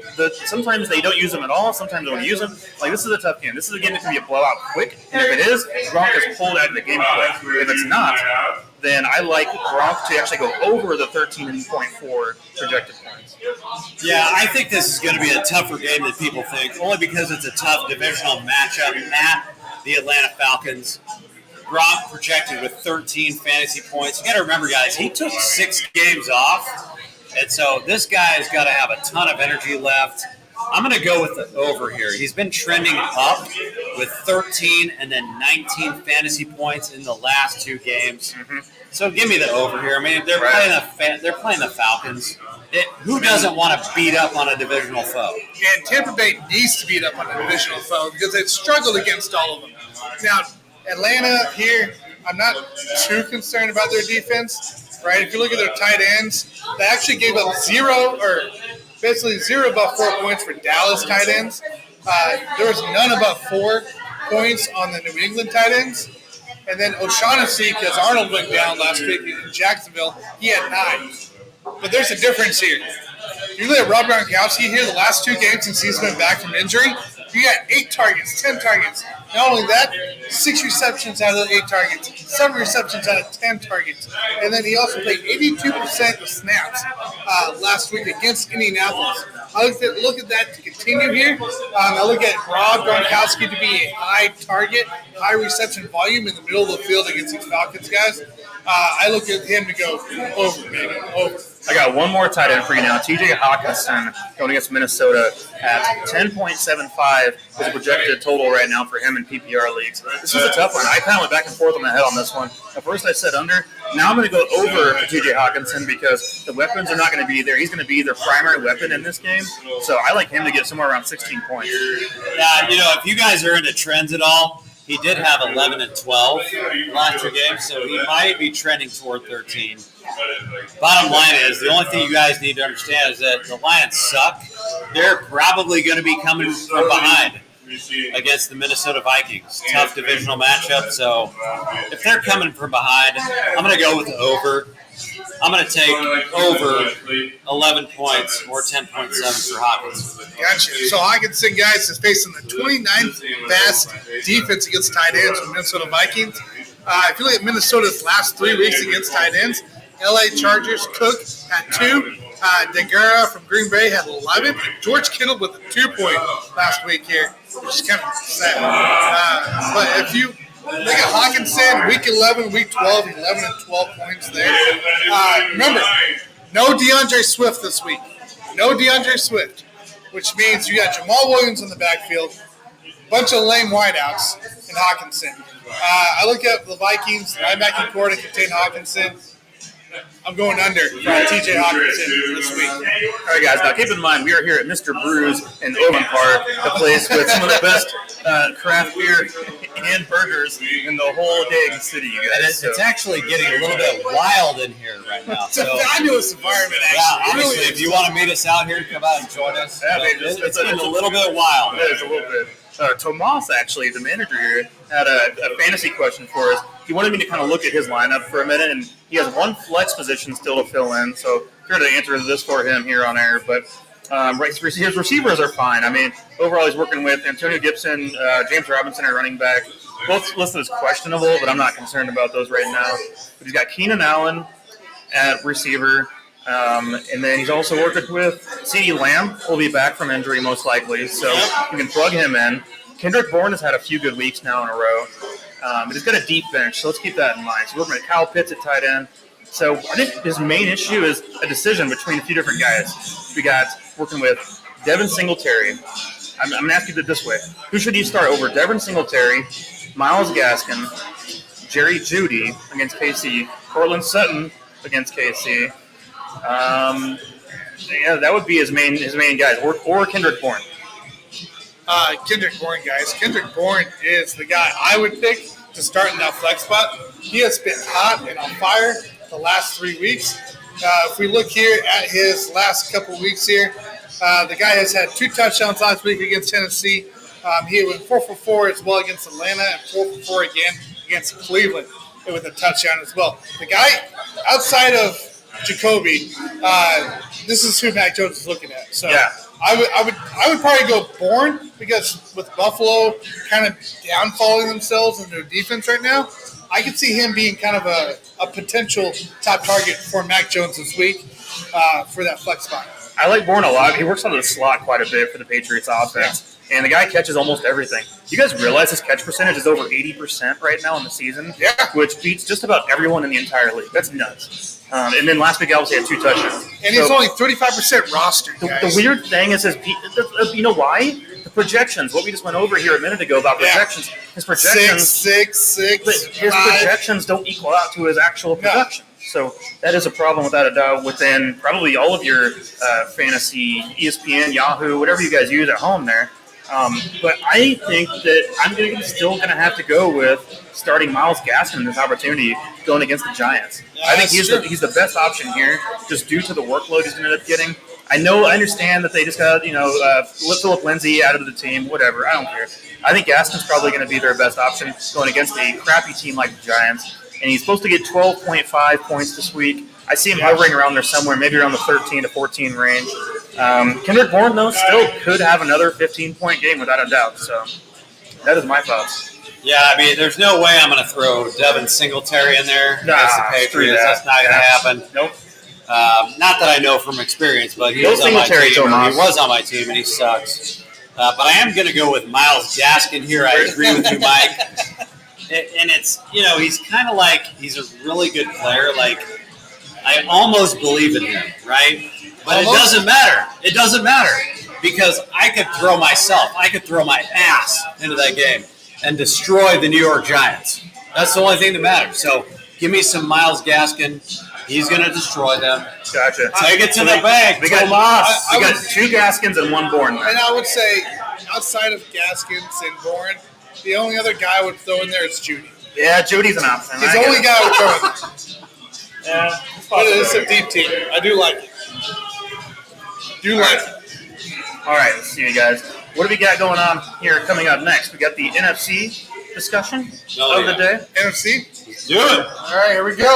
sometimes they don't use them at all. Sometimes they want to use them. Like, this is a tough game. This is a game that can be a blowout quick, and if it is, Gronk is pulled out of the game quick. If it's not, then I like Gronk to actually go over the 13.4 projected points. Yeah, I think this is going to be a tougher game than people think, only because it's a tough divisional matchup at the Atlanta Falcons. Gronk projected with 13 fantasy points. You got to remember, guys, he took 6 games off, and so this guy has got to have a ton of energy left. I'm going to go with the over here. He's been trending up with 13 and then 19 fantasy points in the last 2 games. Mm-hmm. So give me the over here. I mean, they're playing the Falcons. Who doesn't want to beat up on a divisional foe? And Tampa Bay needs to beat up on a divisional foe because they've struggled against all of them. Now, Atlanta here, I'm not too concerned about their defense, right? If you look at their tight ends, they actually gave up zero above 4 points for Dallas tight ends. There was none above 4 points on the New England tight ends. And then O'Shaughnessy, because Arnold went down last week in Jacksonville, he had 9. But there's a difference here. You look at Rob Gronkowski here, the last 2 games since he's been back from injury, he had 8 targets, 10 targets. Not only that, 6 receptions out of the 8 targets, 7 receptions out of 10 targets. And then he also played 82% of snaps last week against Indianapolis. I look at that to continue here. I look at Rob Gronkowski to be a high target, high reception volume in the middle of the field against these Falcons guys. I look at him to go over, baby, over. I got one more tight end for you now. TJ Hawkinson going against Minnesota at 10.75 is a projected total right now for him in PPR leagues. This is a tough one. I kind of went back and forth on my head on this one. At first I said under. Now I'm going to go over for TJ Hawkinson because the weapons are not going to be there. He's going to be their primary weapon in this game. So I like him to get somewhere around 16 points. Yeah, if you guys are into trends at all, he did have 11 and 12 last 2 games, so he might be trending toward 13. Bottom line is, the only thing you guys need to understand is that the Lions suck. They're probably going to be coming from behind against the Minnesota Vikings. Tough divisional matchup, so if they're coming from behind, I'm going to go with the over. I'm going to take over 11 points or 10.7 for Hawkins. Gotcha. So Hawkinson, guys, is facing the 29th best defense against tight ends with Minnesota Vikings. If you look at Minnesota's last 3 weeks against tight ends, LA Chargers, Cook had 2. Degura from Green Bay had 11. And George Kittle with a 2-point last week here, which is kind of sad. But if you look at Hawkinson, week 11, week 12, 11 and 12 points there. Remember, no DeAndre Swift this week. No DeAndre Swift, which means you got Jamal Williams in the backfield, bunch of lame wideouts, and Hawkinson. I look at the Vikings, linebacking core to contain Hawkinson. I'm going under TJ Hawkinson this week. All right, guys. Now, keep in mind, we are here at Mr. Brews in Overland Park, a place with some of the best craft beer and burgers in the whole dang city, you guys. It's actually getting a little bit wild in here right now. It's a fabulous environment, actually. Yeah, honestly, if you want to meet us out here, come out and join us. Yeah, It's getting a little bit wild. It is a little bit. Tomas, actually, the manager here, had a fantasy question for us. He wanted me to kind of look at his lineup for a minute, and he has one flex position still to fill in. So I'm here to answer this for him here on air. But his receivers are fine. I mean, overall, he's working with Antonio Gibson, James Robinson, our running back. Both listed as questionable, but I'm not concerned about those right now. But he's got Keenan Allen at receiver. And then he's also working with CeeDee Lamb. Will be back from injury most likely, so you can plug him in. Kendrick Warren has had a few good weeks now in a row, but he's got a deep bench, so let's keep that in mind. So we're working with Kyle Pitts at tight end. So I think his main issue is a decision between a few different guys. We got working with Devin Singletary. I'm going to ask you this way. Who should you start over Devin Singletary, Myles Gaskin, Jerry Jeudy against KC, Cortland Sutton against KC? Yeah, that would be his main guys, or Kendrick Bourne. Kendrick Bourne, guys. Kendrick Bourne is the guy I would pick to start in that flex spot. He has been hot and on fire the last 3 weeks. If we look here at his last couple weeks here, the guy has had 2 touchdowns last week against Tennessee. He went 4 for 4 as well against Atlanta and 4 for 4 again against Cleveland with a touchdown as well. The guy outside of Jacoby, this is who Mac Jones is looking at. So yeah. I would probably go Bourne because with Buffalo kind of downfalling themselves in their defense right now, I could see him being kind of a potential top target for Mac Jones this week for that flex spot. I like Bourne a lot. He works on the slot quite a bit for the Patriots offense, and the guy catches almost everything. You guys realize his catch percentage is over 80% right now in the season, which beats just about everyone in the entire league. That's nuts. And then last week, he obviously had 2 touchdowns. And he's only 35% rostered, the weird thing is, you know why? The projections, what we just went over here a minute ago about projections, his projections, six, but his projections don't equal out to his actual production. So that is a problem without a doubt within probably all of your fantasy, ESPN, Yahoo, whatever you guys use at home there. But I think that I'm still going to have to go with starting Myles Gaskin in this opportunity going against the Giants. I think he's the best option here just due to the workload he's going to end up getting. I understand that they just got, Philip Lindsay out of the team, whatever. I don't care. I think Gaskin's probably going to be their best option going against a crappy team like the Giants. And he's supposed to get 12.5 points this week. I see him hovering around there somewhere, maybe around the 13 to 14 range. Kendrick Warren, though, still could have another 15-point game without a doubt. So that is my thoughts. Yeah, I mean, there's no way I'm going to throw Devin Singletary in there against the Patriots. That's not going to happen. Nope. Not that I know from experience, but he was on my team. He was on my team, and he sucks. But I am going to go with Myles Gaskin here. I agree with you, Mike. And it's, he's kind of like, he's a really good player. Like, I almost believe in him, right? But it doesn't matter. It doesn't matter because I could throw myself. I could throw my ass into that game and destroy the New York Giants. That's the only thing that matters. So give me some Myles Gaskin. He's going to destroy them. Gotcha. Take it to the bank. We got 2 Gaskins and 1 Bourne. And I would say, outside of Gaskins and Bourne, the only other guy I would throw in there is Judy. Yeah, Judy's an option. He's the only guy I would throw in there. Yeah. But it's a deep team. I do like it. All right, let's see you guys. What do we got going on here coming up next? We got the NFC discussion of the day. NFC? Let's do it. All right, here we go.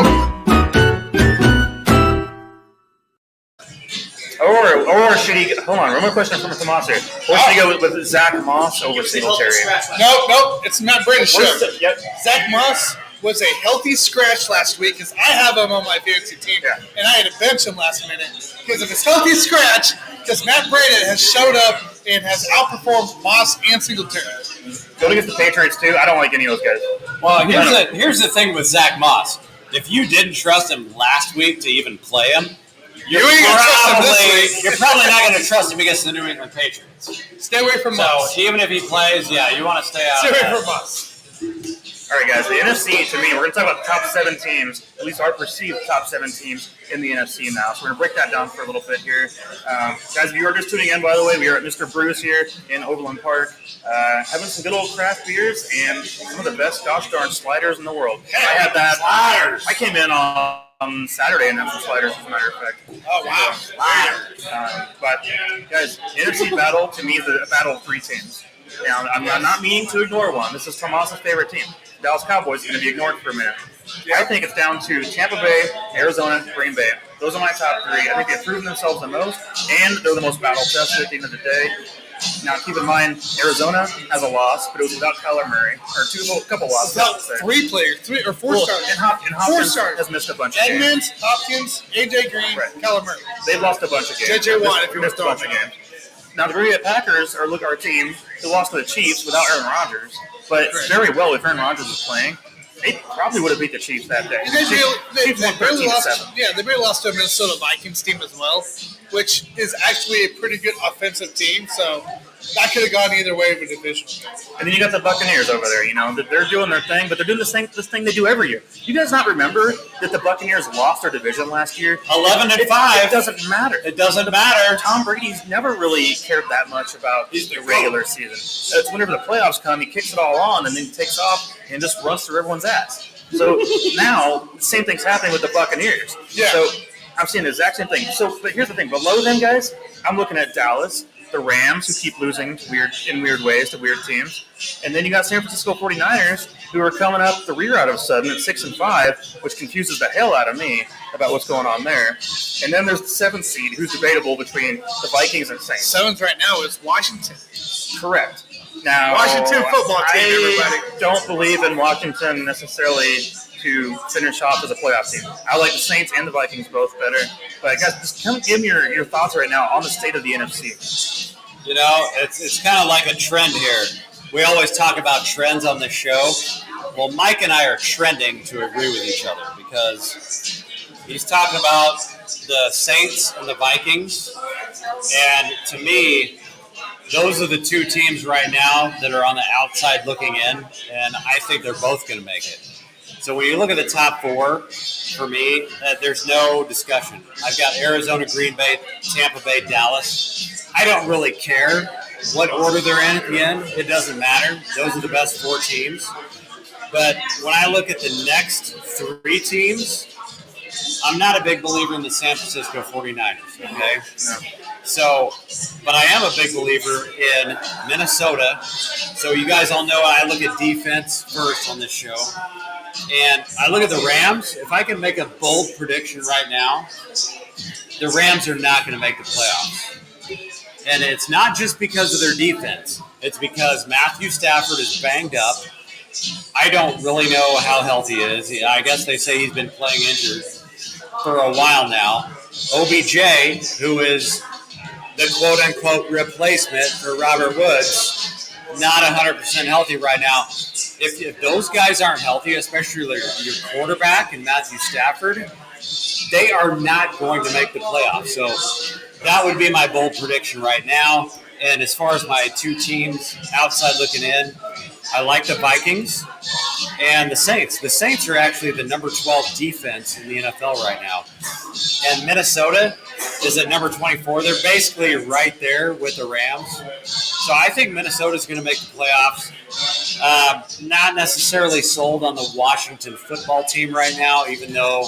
Or should he – hold on, one more question from Tomas here. Or should he go with Zach Moss over Singletary? Nope. It's Matt Brady's show. Yep. Zach Moss was a healthy scratch last week because I have him on my fantasy team, and I had to bench him last minute because of his healthy scratch because Matt Brady has showed up and has outperformed Moss and Singletary. Going against the Patriots, too, I don't like any of those guys. Well, here's the thing with Zach Moss. If you didn't trust him last week to even play him, you're probably not going to trust him against the New England Patriots. Stay away from Moss. So even if he plays, you want to stay out. Stay away from Moss. All right, guys, the NFC, to me, we're going to talk about the top 7 teams, at least our perceived top 7 teams in the NFC now. So we're going to break that down for a little bit here. Guys, if you are just tuning in, by the way, we are at Mr. Brews here in Overland Park, having some good old craft beers and some of the best gosh darn sliders in the world. I had that. Sliders. I came in on Saturday and had some sliders, as a matter of fact. Oh, wow. Sliders. But, guys, NFC battle, to me, is a battle of 3 teams. Now, I'm not meaning to ignore one. This is Tomas's favorite team. Dallas Cowboys is going to be ignored for a minute. I think it's down to Tampa Bay, Arizona, Green Bay. Those are my top 3. I think they've proven themselves the most, and they're the most battle-tested at the end of the day. Now, keep in mind, Arizona has a loss, but it was without Kyler Murray, or a couple losses. Without 3 players, 3 or 4 starters. And Hawkins has missed a bunch of games. Edmonds, Hopkins, A.J. Green, Kyler Murray. They've lost a bunch of games. J.J. Watt, if you missed a bunch of games. Now, the Green Bay Packers are our team who lost to the Chiefs without Aaron Rodgers. But very well, if Aaron Rodgers was playing, they probably would have beat the Chiefs that day. They barely lost to a Minnesota Vikings team as well, which is actually a pretty good offensive team. So that could have gone either way of a division. And then you got the Buccaneers over there. They're doing their thing, but they're doing this thing they do every year. You guys not remember that the Buccaneers lost their division last year? 11-5. It doesn't matter. It doesn't matter. Tom Brady's never really cared that much about the regular season. It's whenever the playoffs come, he kicks it all on and then he takes off and just runs through everyone's ass. So now the same thing's happening with the Buccaneers. Yeah. So I'm seeing the exact same thing. So, but here's the thing: below them, guys, I'm looking at Dallas, the Rams, who keep losing in weird ways to weird teams, and then you got San Francisco 49ers, who are coming up the rear out of a sudden at 6-5, which confuses the hell out of me about what's going on there. And then there's the 7th seed, who's debatable between the Vikings and Saints. 7th right now is Washington. Correct. Now, Washington football team, everybody. I don't believe in Washington necessarily to finish off as a playoff team. I like the Saints and the Vikings both better. But guys, just come give me your thoughts right now on the state of the NFC. You know, it's kind of like a trend here. We always talk about trends on this show. Well, Mike and I are trending to agree with each other because he's talking about the Saints and the Vikings. And to me, those are the two teams right now that are on the outside looking in, and I think they're both going to make it. So when you look at the top four, for me, there's no discussion. I've got Arizona, Green Bay, Tampa Bay, Dallas. I don't really care what order they're in at the end. It doesn't matter. Those are the best four teams. But when I look at the next three teams, I'm not a big believer in the San Francisco 49ers, okay? No. So, but I am a big believer in Minnesota. So you guys all know I look at defense first on this show. And I look at the Rams. If I can make a bold prediction right now, the Rams are not going to make the playoffs. And it's not just because of their defense. It's because Matthew Stafford is banged up. I don't really know how healthy he is. I guess they say he's been playing injured for a while now. OBJ, who is the quote-unquote replacement for Robert Woods, not 100% healthy right now. If those guys aren't healthy, especially your quarterback and Matthew Stafford, they are not going to make the playoffs. So that would be my bold prediction right now. And as far as my two teams outside looking in, I like the Vikings and the Saints. The Saints are actually the number 12 defense in the NFL right now. And Minnesota is at number 24. They're basically right there with the Rams. So I think Minnesota's going to make the playoffs. Not necessarily sold on the Washington football team right now, even though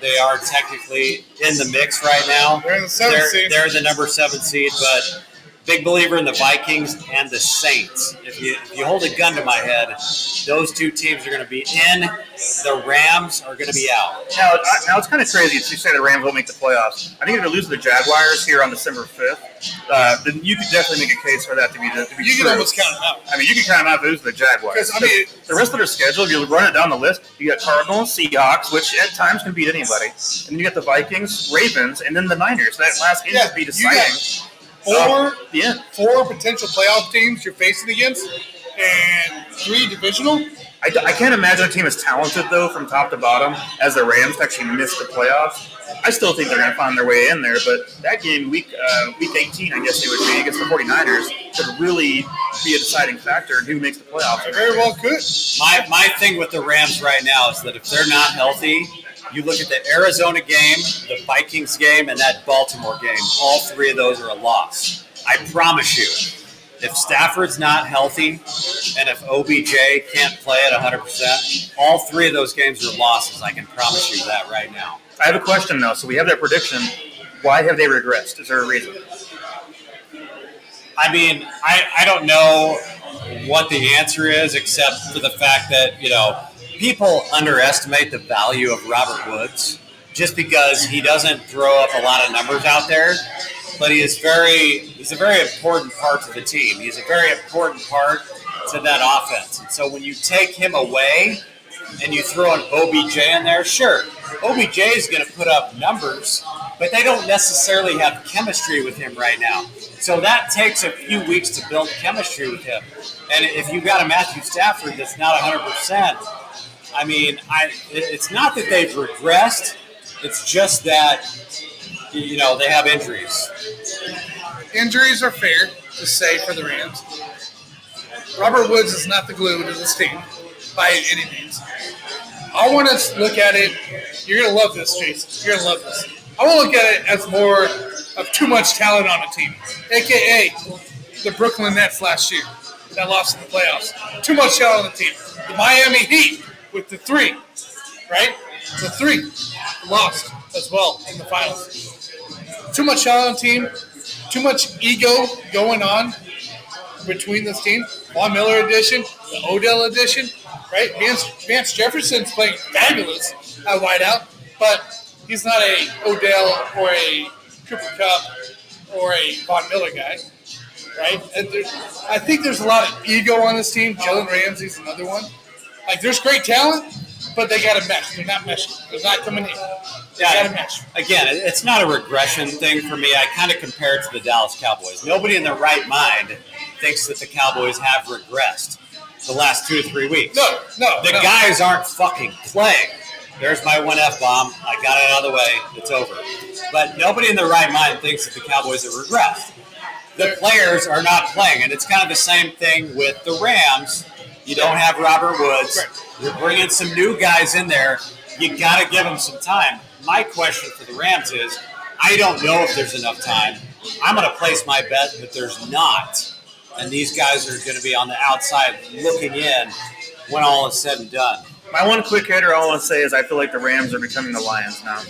they are technically in the mix right now. They're in the 7th seed. They're the number 7 seed, but big believer in the Vikings and the Saints. If you hold a gun to my head, those two teams are going to be in. The Rams are going to be out. Now it's kind of crazy to say the Rams won't make the playoffs. I think if they lose to the Jaguars here on December 5th, then you could definitely make a case for that to be You true. can almost count them out. I mean, you can count them out if they lose to the Jaguars. Because, I mean, the rest of their schedule, if you run it down the list, you got Cardinals, Seahawks, which at times can beat anybody. And then you got the Vikings, Ravens, and then the Niners. That last game could be deciding. Four potential playoff teams you're facing against, and 3 divisional. I can't imagine a team as talented, though, from top to bottom, as the Rams to actually miss the playoffs. I still think they're going to find their way in there, but that game, week 18, I guess it would be, against the 49ers, could really be a deciding factor in who makes the playoffs. They very well could. My thing with the Rams right now is that if they're not healthy, you look at the Arizona game, the Vikings game, and that Baltimore game. All 3 of those are a loss. I promise you, if Stafford's not healthy and if OBJ can't play at 100%, all 3 of those games are losses. I can promise you that right now. I have a question, though. So we have that prediction. Why have they regressed? Is there a reason? I mean, I don't know what the answer is except for the fact that, people underestimate the value of Robert Woods just because he doesn't throw up a lot of numbers out there, but he's a very important part to the team. He's a very important part to that offense. And so when you take him away and you throw an OBJ in there, sure, OBJ is going to put up numbers, but they don't necessarily have chemistry with him right now. So that takes a few weeks to build chemistry with him. And if you've got a Matthew Stafford that's not 100%, I mean, it's not that they've regressed. It's just that, they have injuries. Injuries are fair to say for the Rams. Robert Woods is not the glue to this team by any means. I want to look at it. You're going to love this, Jason. You're going to love this. I want to look at it as more of too much talent on a team, a.k.a. the Brooklyn Nets last year that lost in the playoffs. Too much talent on the team. The Miami Heat with the 3, right? The 3 lost as well in the finals. Too much talent on the team. Too much ego going on between this team. Von Miller edition, the Odell edition, right? Vance Jefferson's playing fabulous at wideout, but he's not a Odell or a Cooper Kupp or a Von Miller guy. right? And I think there's a lot of ego on this team. Jalen Ramsey's another one. Like, there's great talent, but they got to mesh. They're not meshing. They're not coming in. They got to mesh. Again, it's not a regression thing for me. I kind of compare it to the Dallas Cowboys. Nobody in their right mind thinks that the Cowboys have regressed the last 2 to 3 weeks. No. The guys aren't fucking playing. There's my one F-bomb. I got it out of the way. It's over. But nobody in their right mind thinks that the Cowboys have regressed. The players are not playing, and it's kind of the same thing with the Rams. You don't have Robert Woods. You're bringing some new guys in there. You got to give them some time. My question for the Rams is, I don't know if there's enough time. I'm going to place my bet that there's not. And these guys are going to be on the outside looking in when all is said and done. My one quick hitter, all I want to say is I feel like the Rams are becoming the Lions now.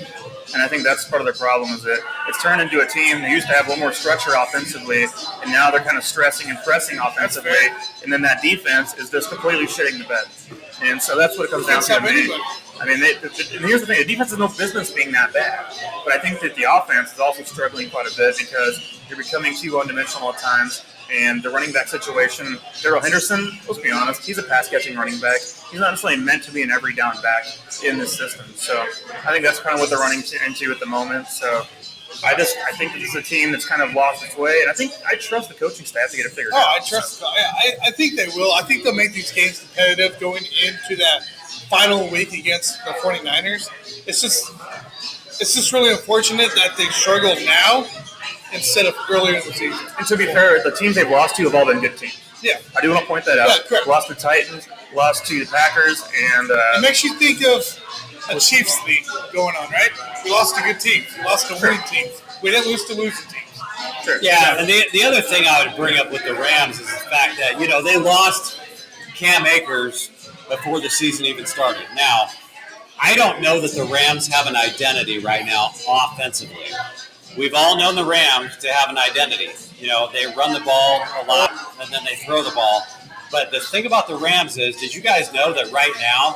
And I think that's part of their problem is that it's turned into a team that used to have a little more structure offensively, and now they're kind of stressing and pressing offensively, and then that defense is just completely shitting the bed. And so that's what it comes down to me. I mean, and here's the thing, the defense has no business being that bad, but I think that the offense is also struggling quite a bit because they're becoming too one-dimensional at times. And the running back situation, Darrell Henderson, let's be honest, he's a pass-catching running back. He's not necessarily meant to be an every down back in this system. So I think that's kind of what they're running into at the moment. So I think this is a team that's kind of lost its way. And I trust the coaching staff to get it figured out. I think they will. I think they'll make these games competitive going into that final week against the 49ers. It's just really unfortunate that they struggle now instead of earlier in the season. And to be fair, the teams they've lost to have all been good teams. Yeah. I do want to point that out. Yeah, correct. Lost to the Titans, lost to the Packers, and it makes you think of a Chiefs thing going on, right? We lost to good teams. We lost to winning teams. We didn't lose to losing teams. Sure. Yeah, and the other thing I would bring up with the Rams is the fact that, they lost Cam Akers before the season even started. Now, I don't know that the Rams have an identity right now offensively. We've all known the Rams to have an identity. They run the ball a lot, and then they throw the ball. But the thing about the Rams is, did you guys know that right now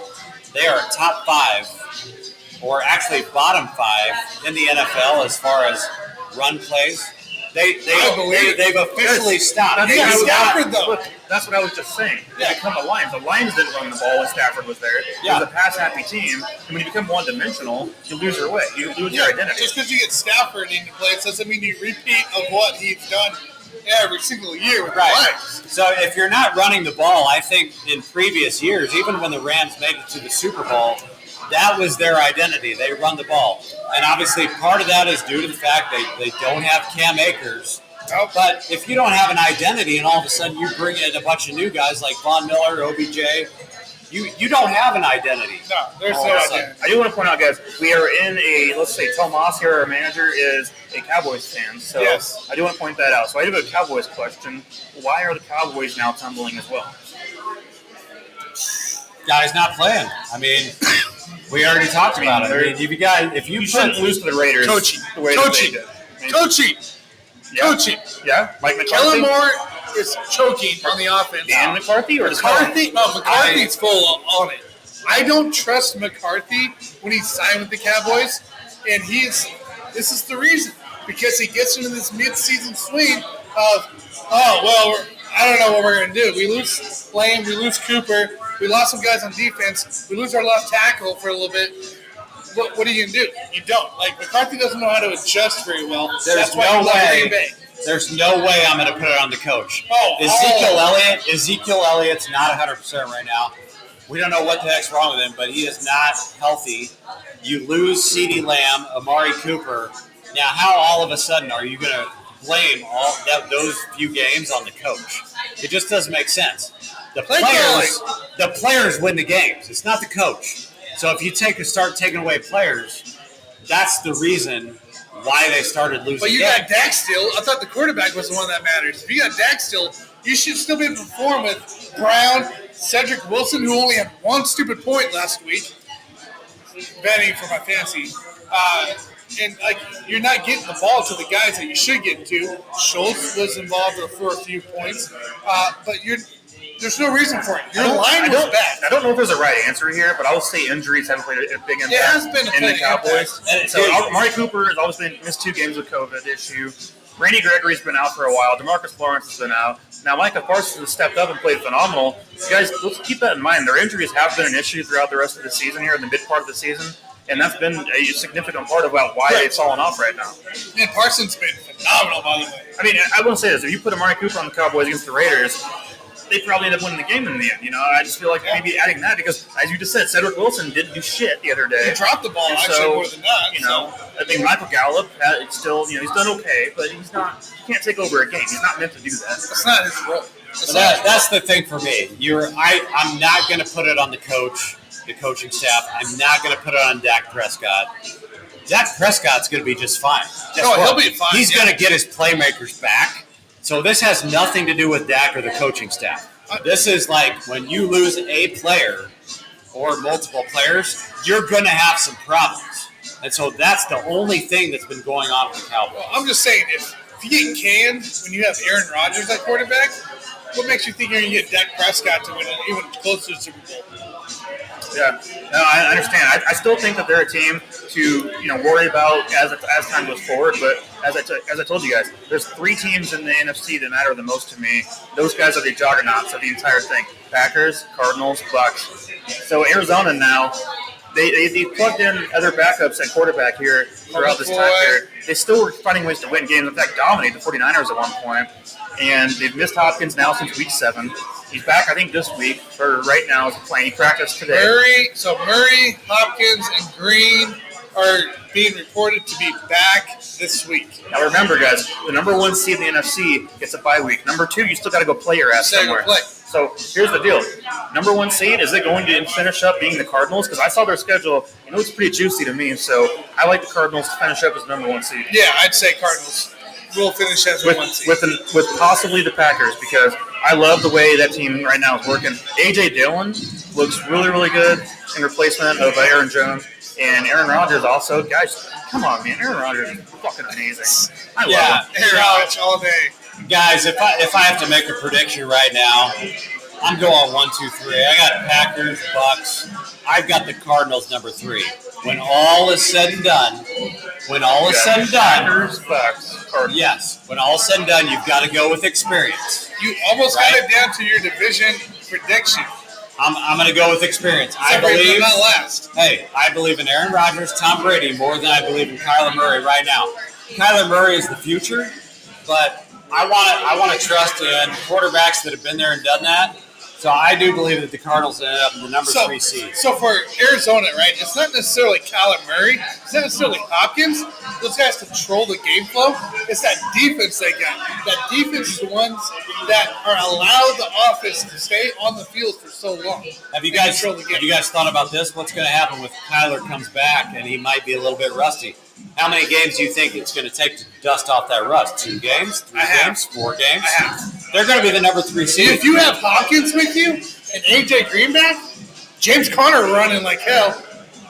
they are top 5, or actually bottom 5 in the NFL as far as run plays? They've officially stopped. Yeah, Stafford, though. Look, that's what I was just saying. They become the Lions. The Lions didn't run the ball when Stafford was there. It was a pass-happy team. And when you become one-dimensional, you lose your way. You lose your identity. Just because you get Stafford into place doesn't mean you repeat of what he's done every single year with the Lions. So if you're not running the ball, I think in previous years, even when the Rams made it to the Super Bowl, that was their identity. They run the ball. And obviously part of that is due to the fact they don't have Cam Akers. Nope. But if you don't have an identity and all of a sudden you bring in a bunch of new guys like Von Miller, OBJ, you don't have an identity. No, there's no identity. I do want to point out, guys, we are in let's say Tomas here, our manager, is a Cowboys fan. So yes. I do want to point that out. So I do have a Cowboys question. Why are the Cowboys now tumbling as well? Guys not playing. I mean, we already talked about it. I mean, if you shouldn't lose to the Raiders. Coaching. Yeah, Mike McCarthy. Kellen Moore is choking on the offense. Dan McCarthy or McCarthy? No, McCarthy's full on it. I don't trust McCarthy when he signed with the Cowboys, and this is the reason. Because he gets into this mid-season swing of, I don't know what we're going to do. We lose Lane, we lose Cooper, we lost some guys on defense, we lose our left tackle for a little bit. What are you going to do? You don't. McCarthy doesn't know how to adjust very well. That's why he left Green Bay. There's no way I'm going to put it on the coach. Ezekiel Elliott's not 100% right now. We don't know what the heck's wrong with him, but he is not healthy. You lose CeeDee Lamb, Amari Cooper. Now, how all of a sudden are you going to blame those few games on the coach? It just doesn't make sense. The players win the games. It's not the coach. So if you start taking away players, that's the reason why they started losing. But you got Dak still. I thought the quarterback was the one that matters. If you got Dak still, you should still be able to perform with Brown, Cedric Wilson, who only had one stupid point last week, betting for my fantasy. And you're not getting the ball to the guys that you should get to. Schultz was involved for a few points, but there's no reason for it. Your line was bad. I don't know if there's a right answer here, but I will say injuries have played a big impact it has been in the Cowboys. And so Amari Cooper has obviously missed 2 games with COVID issue. Randy Gregory's been out for a while. DeMarcus Lawrence has been out. Now, Micah Parsons has stepped up and played phenomenal. You guys, let's keep that in mind. Their injuries have been an issue throughout the rest of the season here in the mid part of the season, and that's been a significant part about why they've fallen off right now. And Parsons been phenomenal, by the way. I mean, I will say this. If you put Amari Cooper on the Cowboys against the Raiders, they probably end up winning the game in the end. I just feel like maybe adding that because, as you just said, Cedric Wilson didn't do shit the other day. He dropped the ball more than that. I think Michael Gallup still, he's done okay, but he can't take over a game. He's not meant to do that. That's not his role. That's the thing for me. I'm not going to put it on the coaching staff. I'm not going to put it on Dak Prescott. Dak Prescott's going to be just fine. He'll be fine. He's going to get his playmakers back. So this has nothing to do with Dak or the coaching staff. This is like when you lose a player or multiple players, you're going to have some problems. And so that's the only thing that's been going on with the Cowboys. Well, I'm just saying, if you get canned when you have Aaron Rodgers at quarterback, what makes you think you're going to get Dak Prescott to win even close to the Super Bowl? Yeah, no, I understand. I still think that they're a team to worry about as time goes forward. But as I told you guys, there's 3 teams in the NFC that matter the most to me. Those guys are the juggernauts of the entire thing: Packers, Cardinals, Bucks. So Arizona now, they plugged in other backups at quarterback here throughout this time period. They still were finding ways to win games. In fact, dominate the 49ers at one point. And they've missed Hopkins now since week 7. He's back, I think, this week. For right now, he's playing. He practiced today. Murray, Hopkins, and Green are being reported to be back this week. Now remember, guys, the number 1 seed in the NFC gets a bye week. Number 2, you still got to go play your ass somewhere. So here's the deal. Number 1 seed, is it going to finish up being the Cardinals? Because I saw their schedule, and it looks pretty juicy to me. So I like the Cardinals to finish up as number 1 seed. Yeah, I'd say Cardinals will finish as the 1 seed. With possibly the Packers, because I love the way that team right now is working. A.J. Dillon looks really, really good in replacement of Aaron Jones. And Aaron Rodgers also. Guys, come on, man. Aaron Rodgers is fucking amazing. I love him. Aaron Rodgers all day. Guys, if I have to make a prediction right now, I'm going 1, 2, 3. I got Packers, Bucks. I've got the Cardinals number 3. When all is said and done, Packers, Bucks, Cardinals. Yes, when all is said and done, you've got to go with experience. You almost got it down to your division prediction. I'm going to go with experience. I believe in Aaron Rodgers, Tom Brady more than I believe in Kyler Murray right now. Kyler Murray is the future, but I want to trust in quarterbacks that have been there and done that. So I do believe that the Cardinals ended up in the number 3 seed. So for Arizona, right, it's not necessarily Kyler Murray. It's not necessarily Hopkins. Those guys control the game flow. It's that defense they got. That defense is the ones that are allowed the offense to stay on the field for so long. Have you guys thought about this? What's going to happen when Kyler comes back and he might be a little bit rusty? How many games do you think it's going to take to dust off that rust? 2 games? 3 games? 4 games? I have. They're going to be the number 3 seed. If you have Hawkins with you and A.J. Green back, James Conner running like hell,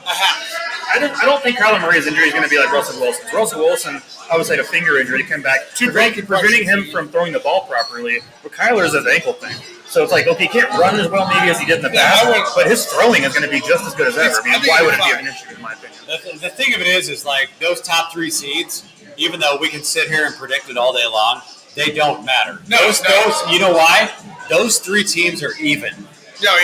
I have. I don't think Kyler Murray's injury is going to be like Russell Wilson's. Russell Wilson, I would say, a finger injury to come back, preventing him from throwing the ball properly. But Kyler's an ankle thing. So it's like, okay, he can't run as well maybe as he did in the past, but his throwing is going to be just as good as ever. I mean, why would it be an issue, in my opinion? The thing of it is like those top 3 seeds, even though we can sit here and predict it all day long, they don't matter. Those, you know why? Those 3 teams are even. No.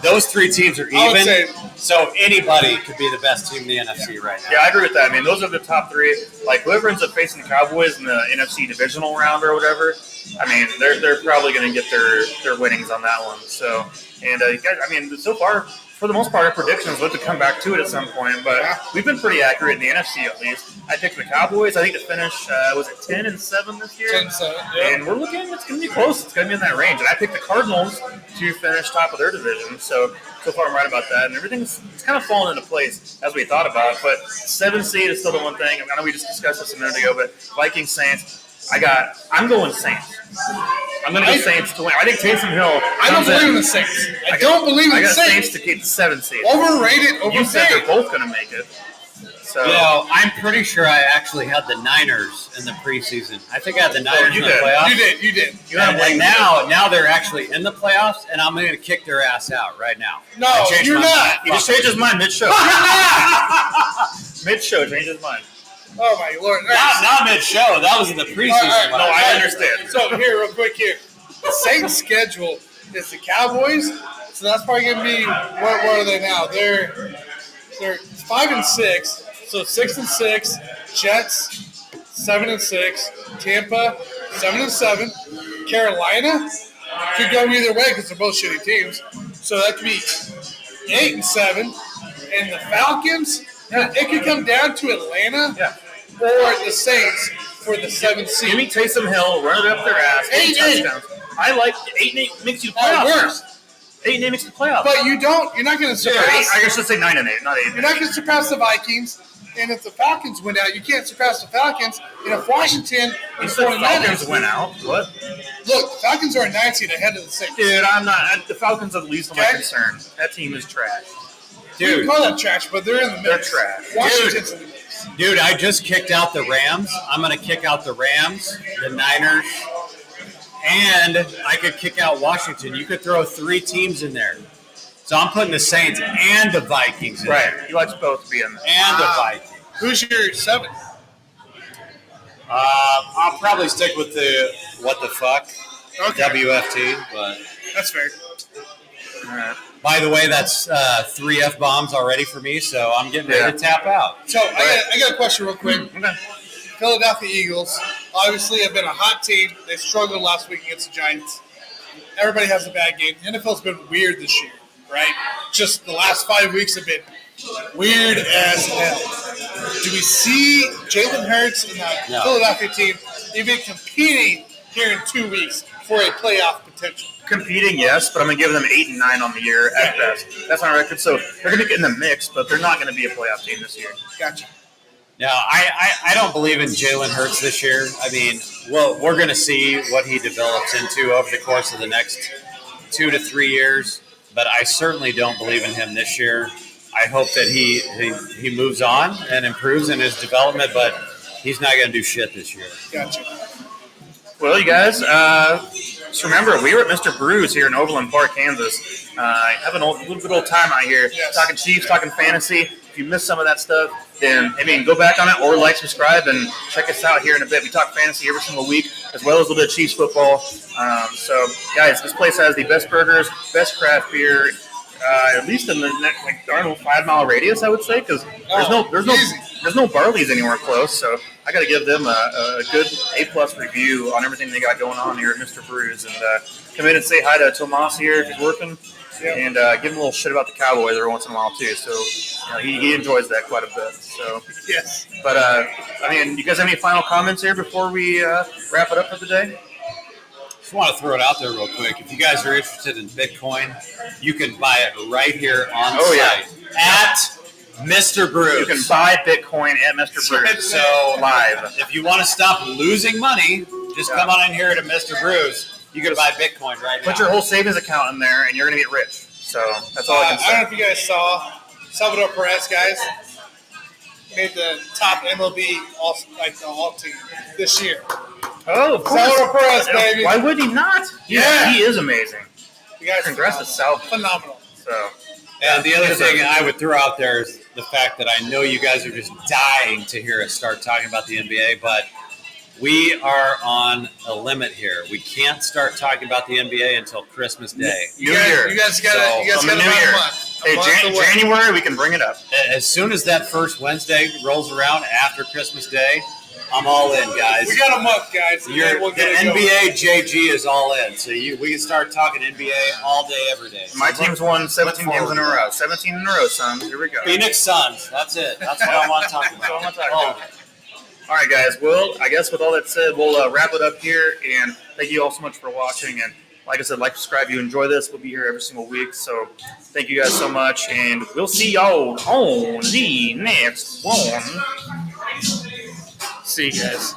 Those 3 teams are even. So anybody could be the best team in the NFC right now. Yeah, I agree with that. I mean, those are the top 3. Like, whoever ends up facing the Cowboys in the NFC divisional round or whatever, I mean, they're probably going to get their winnings on that one. So, and you guys, I mean, so far, for the most part, our predictions look to come back to it at some point. But we've been pretty accurate in the NFC at least. I picked the Cowboys. I think to finish, was it 10-7 this year? 10-7. Yeah. And we're looking, it's going to be close. It's going to be in that range. And I picked the Cardinals to finish top of their division. So far I'm right about that. And everything's kind of fallen into place as we thought about. But 7 seed is still the one thing. I know we just discussed this a minute ago, but Vikings, Saints. I'm going Saints. I'm going to go Saints to win. I think Taysom Hill. I don't believe in the Saints. I don't believe in the Saints. I got Saints to keep the 7 seed. Overrated. You said they're both going to make it. So I'm pretty sure I actually had the Niners in the preseason. I think I had the Niners in the playoffs. You did. And now they're actually in the playoffs, and I'm going to kick their ass out right now. No, you're not. He just changed his mind mid-show. Mid-show, changed his mind. Oh my Lord! All right, Not mid-show. That was in the preseason. All right. No, I understand. So here, real quick here, the Saints' schedule is the Cowboys. So that's probably gonna be what are they now? They're 5-6. So 6-6. Jets 7-6. Tampa 7-7. Carolina could go either way because they're both shitty teams. So that could be 8-7. And the Falcons, it could come down to Atlanta or the Saints for the 7th seed. Give me Taysom Hill, run it up their ass, 8 touchdowns. I like 8-8 makes you the playoffs. Worse. 8-8 makes you the playoffs. But you're not going to surpass. I guess let's say 9-8, not 8. You're not going to surpass the Vikings. And if the Falcons win out, you can't surpass the Falcons. And if Washington You said the Falcons win out. What? Look, the Falcons are a 9 seed ahead of the Saints. Dude, I'm not. The Falcons are the least of my concern. That team is trash. You can call that trash, but they're in the mix. They're trash. Washington's in the mix. Dude, I just kicked out the Rams. I'm going to kick out the Rams, the Niners, and I could kick out Washington. You could throw 3 teams in there. So I'm putting the Saints and the Vikings in there. Right. He likes both to be in there. And the Vikings. Who's your 7? I'll probably stick with the what the fuck, Okay. WFT. But That's fair. All right. by the way, that's 3 F-bombs already for me, so I'm getting ready to tap out. So I got a question real quick. Okay. Philadelphia Eagles obviously have been a hot team. They struggled last week against the Giants. Everybody has a bad game. The NFL's been weird this year, right? Just the last 5 weeks have been weird as hell. Do we see Jalen Hurts and the Philadelphia team even competing here in 2 weeks for a playoff potential? Competing, yes, but I'm going to give them 8 and 9 on the year at best. That's my record. So they're going to get in the mix, but they're not going to be a playoff team this year. Gotcha. No, I don't believe in Jalen Hurts this year. I mean, well, we're going to see what he develops into over the course of the next 2 to 3 years, but I certainly don't believe in him this year. I hope that he moves on and improves in his development, but he's not going to do shit this year. Gotcha. Well, you guys, just remember, we were at Mr. Brews here in Overland Park, Kansas. Having a little bit of old time out here, talking Chiefs, talking fantasy. If you missed some of that stuff, then, go back on it or subscribe, and check us out here in a bit. We talk fantasy every single week, as well as a little bit of Chiefs football. So, guys, this place has the best burgers, best craft beer, at least in the next, 5-mile radius, I would say, because there's no Barley's anywhere close. So I got to give them a good A+ review on everything they got going on here at Mr. Brews, and come in and say hi to Tomas here if he's working, and give him a little shit about the Cowboys every once in a while too. So he enjoys that quite a bit. So yes. But you guys have any final comments here before we wrap it up for the day? Just want to throw it out there real quick. If you guys are interested in Bitcoin, you can buy it right here on site at Mr. Brews. You can buy Bitcoin at Mr. Brews. So live. If you want to stop losing money, just come on in here to Mr. Brews. You can buy Bitcoin right now. Put your whole savings account in there, and you're going to get rich. So that's all I can say. I don't know if you guys saw Salvador Perez, guys, made the top MLB all team this year. Oh, of course. Salvador Perez, baby. Why would he not? Yeah. He is amazing. You guys Congrats to Sal. Phenomenal. So, and the other thing I would throw out there is the fact that I know you guys are just dying to hear us start talking about the NBA, but we are on a limit here. We can't start talking about the NBA until Christmas Day. You guys got about a month. Hey, January, we can bring it up. As soon as that first Wednesday rolls around after Christmas Day, I'm all in, guys. We got a month, guys. The NBA JG is all in, so we can start talking NBA all day, every day. My team's won 17 games in a row. 17 in a row, son. Here we go. Phoenix Suns. That's it. That's what I want to talk about. All right, guys. Well, I guess with all that said, we'll wrap it up here. And thank you all so much for watching. And like I said, subscribe. You enjoy this. We'll be here every single week. So thank you guys so much. And we'll see y'all on the next one. See you guys.